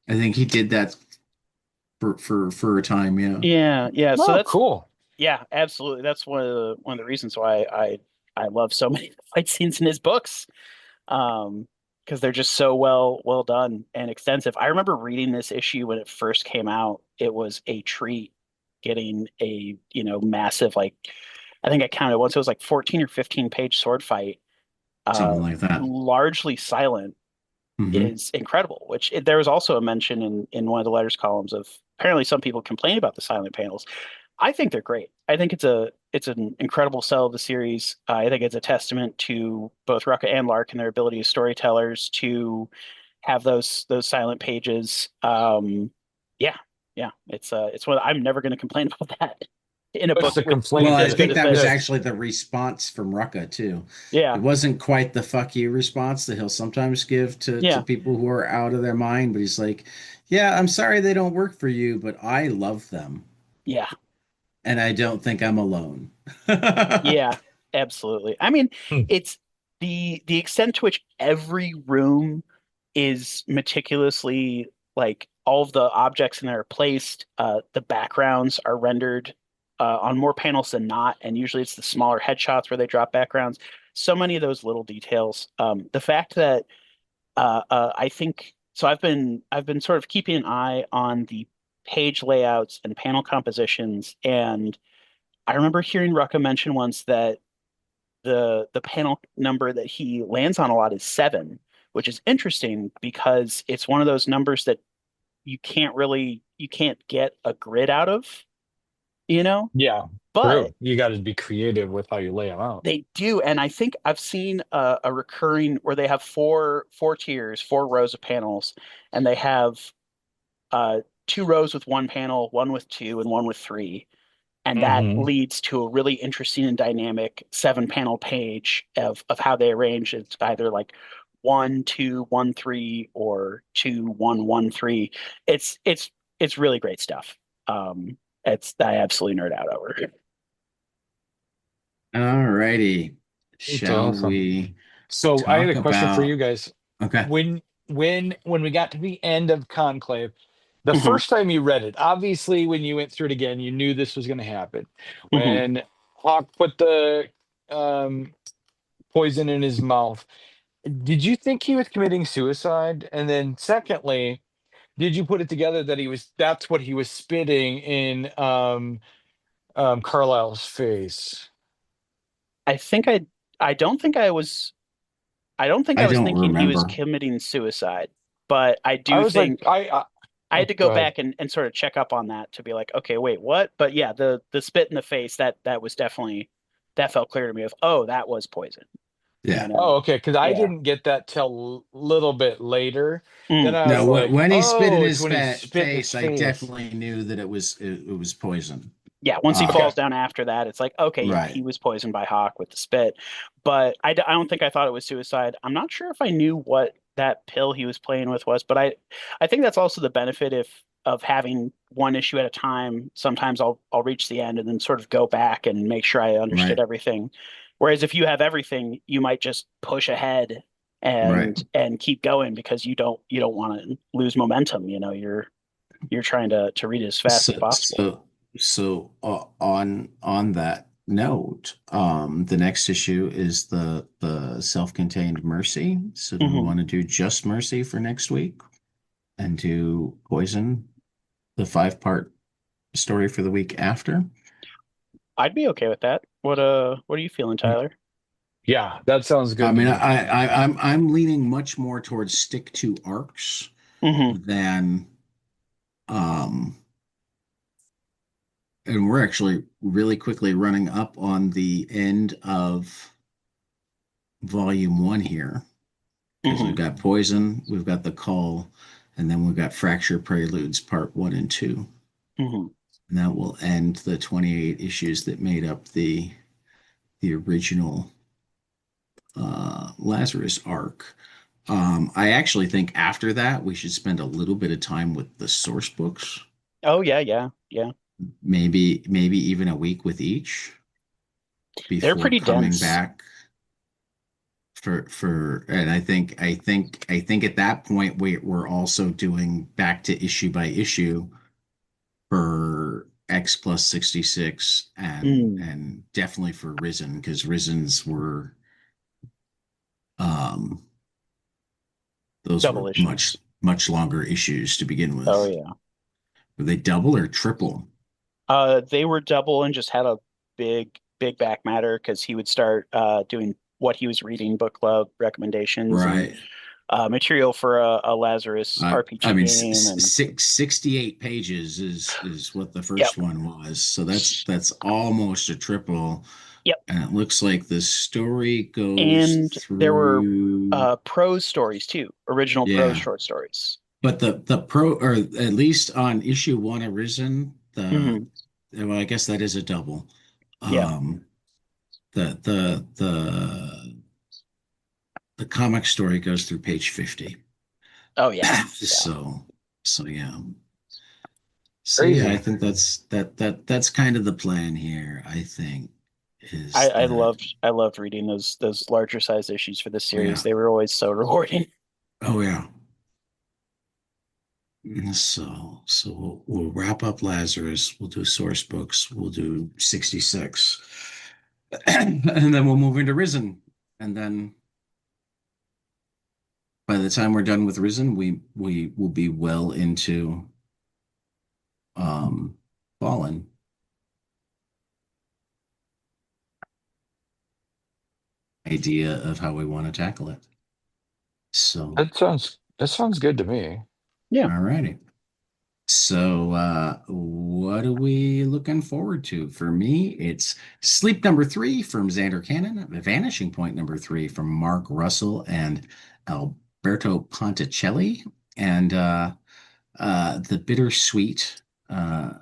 I think he did that for a time, yeah. Yeah, so oh, that's cool. yeah, absolutely, that's one of the reasons why I love so many fight scenes in his books, because they're just so well done and extensive. I remember reading this issue when it first came out. It was a treat getting a massive, like, I think I counted once, it was like 14 or 15 page sword fight, Something like that. largely silent, Hmm. is incredible. Which there was also a mention in one of the letters columns of apparently some people complain about the silent panels. I think they're great. I think it's an incredible sell of the series. I think it's a testament to both Rucka and Lark and their ability as storytellers to have those silent pages. Yeah, yeah, it's one I'm never going to complain about that in a What's book the Well, complaint I as that good think as that was this. actually the response from Rucka too. Yeah, It wasn't quite the fuck you response that he'll sometimes give to yeah, people who are out of their mind, but he's like, "Yeah, I'm sorry they don't work for you, but I love them, yeah, and I don't think I'm alone." yeah, absolutely. I mean, Hmm. it's the extent to which every room is meticulously, like, all of the objects in there are placed. The backgrounds are rendered on more panels than not, and usually it's the smaller headshots where they drop backgrounds. So many of those little details. The fact that I think so. I've been sort of keeping an eye on the page layouts and panel compositions, and I remember hearing Rucka mention once that the panel number that he lands on a lot is 7, which is interesting because it's one of those numbers that you can't get a grid out of, you know, Yeah. but True. You got to be creative with how you lay them out. they do. And I think I've seen a recurring where they have four tiers, 4 rows of panels, and they have 2 rows with one panel, one with two, and one with three. And that Hmm. leads to a really interesting and dynamic 7 panel page of how they arrange. It's either like 1 2 1 3 or 2 1 1 3. It's really great stuff. I absolutely nerd out over it. All righty. It's Shall awesome. we So I had a talk question for you about? guys. Okay. When we got to the end of Conclave, the Hmm. first time you read it, obviously when you went through it again, you knew this was going to happen. Hmm. When Hawk put the um, poison in his mouth, did you think he was committing suicide? And then secondly, did you put it together that that's what he was spitting in Carlisle's face? I think I don't think I don't think I I was don't thinking he was remember. committing suicide, but I I do was like, think I had oh, to go go ahead. back and sort of check up on that to be like, okay, wait, what? But yeah, the spit in the face, that was definitely, that felt clear to me of, oh, that was poison, you Yeah. Oh, know? okay, because I Yeah. didn't get that till a little bit later. Then Mm. I was No, like, when he spit in oh, it's his when he spit in his face, I face. definitely knew that it was poison. Yeah, once he Okay. falls down after that, it's like, okay, yeah, Right. he was poisoned by Hawk with the spit. But I don't think I thought it was suicide. I'm not sure if I knew what that pill he was playing with was, but I think that's also the benefit if of having one issue at a time. Sometimes I'll reach the end and then sort of go back and make sure I understood Right. everything. Whereas if you have everything, you might just push ahead Right. and keep going because you don't want to lose momentum. You're trying to read it as fast as So, possible. so, on that note, the next issue is the self-contained Mercy. So, do we Hmm. want to do just Mercy for next week and do Poison, the five-part story for the week after? I'd be okay with that. What are you feeling, Tyler? Yeah, that sounds I good to mean, me. I'm leaning much more towards stick to arcs Hmm. than um and we're actually really quickly running up on the end of volume one here because we've Hmm. got Poison, we've got The Call, and then we've got Fracture Preludes part one and two. Hmm. And that will end the 28 issues that made up the original Lazarus arc. I actually think after that we should spend a little bit of time with the source books, Oh yeah, yeah, yeah. maybe even a week with each They're before pretty coming dense. back and I think at that point we're also doing back to issue by issue for X plus 66 Mm, and definitely for Risen because Risen's were um those double were issues. much longer issues to begin Oh with. yeah. Were they double or triple? They were double and just had a big back matter because he would start doing what he was reading, book club recommendations and Right. material for a Lazarus I RPG mean, game and 68 pages is what the yep, first one was. So that's almost a triple. yep. And it looks like the story goes And there were through, prose stories too, original prose yeah. short stories. But the pro, or at least on issue one, Arisen, Hmm. well, I guess that is a double. Yeah. Um, the the comic story goes through page 50. Oh yeah. Yeah. So so yeah. So yeah, I Crazy. think that's kind of the plan here, I think, I, is I that loved I loved reading those larger size issues for this oh series. yeah. They were always so rewarding. Oh yeah. So we'll wrap up Lazarus, we'll do source books, we'll do 66. And then we'll move into Risen. And then by the time we're done with Risen, we will be well into Fallen. Idea of how we want to tackle it. So, That sounds good to me. Yeah. all righty. So, what are we looking forward to? For me, it's Sleep number three from Xander Cannon, Vanishing Point number three from Mark Russell and Alberto Ponticelli, and the bittersweet uh,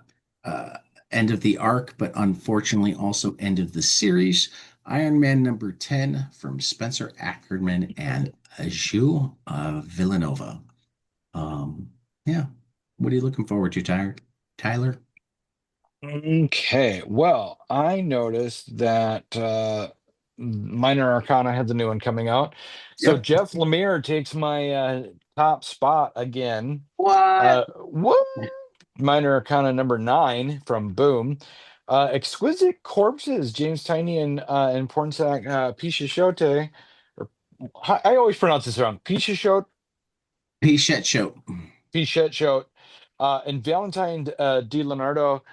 uh, end of the arc, but unfortunately also end of the series. Iron Man number 10 from Spencer Ackerman and Gilles Villanova. Yeah. What are you looking forward to, Tyler? Tyler? Okay, well, I noticed that Minor Arcana had the new one coming out. So Yep. Jeff Lemire takes my top spot again. What? What? Minor Arcana number 9 from Boom. Exquisite Corpses, James Tiny and Pornsak Pishishote. Or, I always pronounce this wrong. Pishishote, P-Shet Show. Pishishote, and Valentine Di Leonardo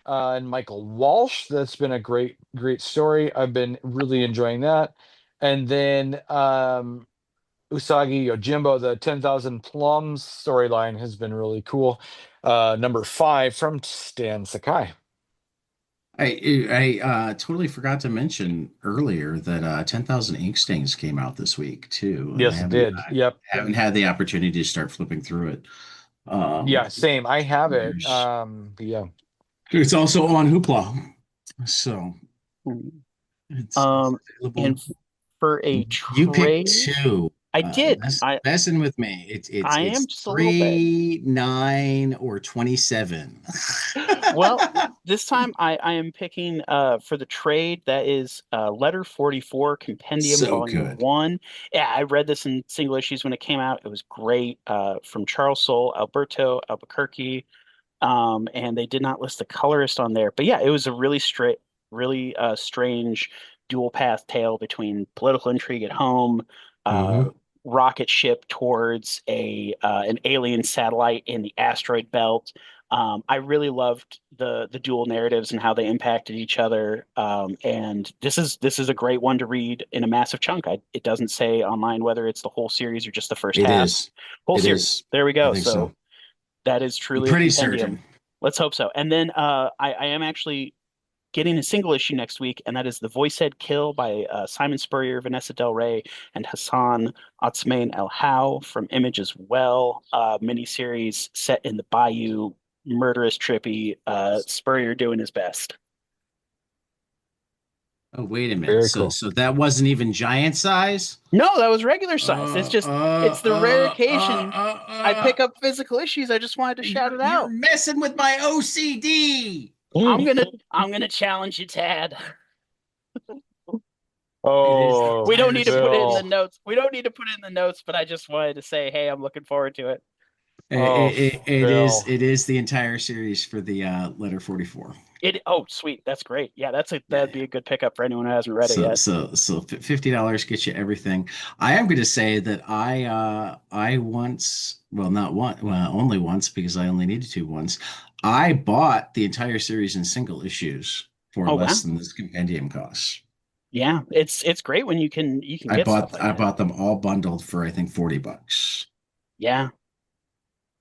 and Michael Walsh. That's been a great story. I've been really enjoying that. And then Usagi Yojimbo, the 10,000 Plums storyline has been really cool. Number 5 from Stan Sakai. I totally forgot to mention earlier that 10,000 Ink Stains came out this week too, and Yes, it did. I Yep. haven't had the opportunity to start flipping through it. Yeah, same. I have it. There's But yeah. It's also on Hoopla, so Mhm. it's And available. for a You picked trade, two. I did. Messing with me. I It's am just a little bit. 3, 9, or 27. Well, this time I am picking for the trade that is Letter 44 Compendium So Volume good. 1. Yeah, I read this in single issues when it came out. It was great. From Charles Soule, Alberto Albuquerque. And they did not list the colorist on there. But yeah, it was a really strange dual path tale between political intrigue at home, uh, Hmm. rocket ship towards a an alien satellite in the asteroid belt. I really loved the dual narratives and how they impacted each other. And this is a great one to read in a massive chunk. It doesn't say online whether it's the whole series or just the first It half. is. Whole It series. is. There we I go. think so. So that is I'm truly a pretty compendium. certain. Let's hope so. And then I am actually getting a single issue next week, and that is The Voicehead Kill by Simon Spurrier, Vanessa Del Rey, and Hassan Otsmain El How from Image as well. Miniseries set in the Bayou, murderous, trippy. Spurrier doing his best. Oh, wait a minute. Very So cool. so that wasn't even giant size? No, that was regular size. Uh, It's the rare occasion uh, I uh, pick up physical issues. I just wanted to shout it you're out. messing with my OCD. I'm gonna challenge you, Tad. It is the Oh, We don't entire need to put it in the series. Phil. notes. We don't need to put it in the notes, but I just wanted to say, hey, I'm looking forward to it. Oh, Phil. It is the entire series for the letter 44. Oh, sweet. That's great. Yeah, Yeah, that'd yeah. be a good pickup for anyone who hasn't read it yet. $50 gets you everything. I am going to say that I once, well, not one, well, only once because I only needed to once. I bought the entire series in single issues for Oh wow. less than this compendium costs. Yeah, it's great when you can get stuff like I that. bought them all bundled for I think $40. Yeah,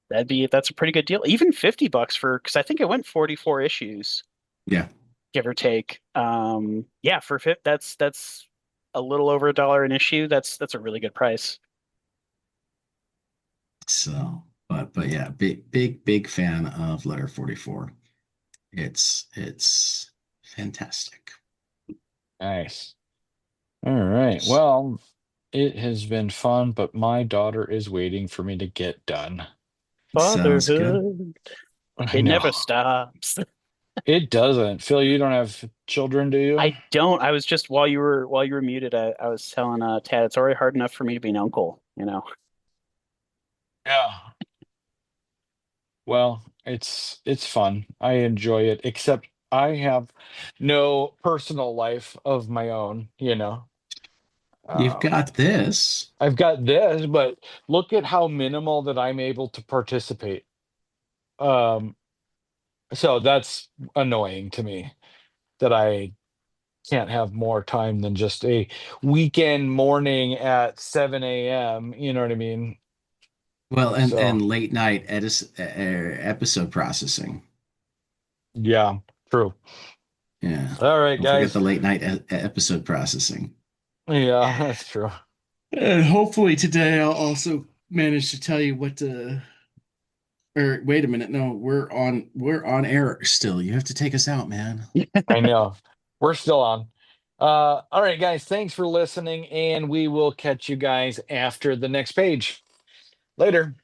that's a pretty good deal. Even $50 for because I think it went 44 issues, Yeah. give or take. Yeah, for fifth, that's a little over $1 an issue. That's a really good price. So, but yeah, big fan of letter 44. It's fantastic. Nice. All right. Well, it has been fun, but my daughter is waiting for me to get done. Sounds good. Fatherhood, I it know. never stops. It doesn't. Phil, you don't have children, do you? I don't. I was just while you were muted, I was telling Tad it's already hard enough for me to be an uncle, you know. Yeah. Well, it's fun. I enjoy it, except I have no personal life of my own, you know. You've Um, got this. I've got this, but look at how minimal that I'm able to participate. Um, so that's annoying to me that I can't have more time than just a weekend morning at 7 a.m. You know what I mean? Well, and So late night episode processing. yeah, true. Yeah. All right, Don't forget the guys. late night episode processing. Yeah, that's true. And hopefully today I'll also manage to tell you what or wait a minute, no, we're on air still. You have to take us out, man. I know. We're still on. All right, guys. Thanks for listening, and we will catch you guys after the next page. Later.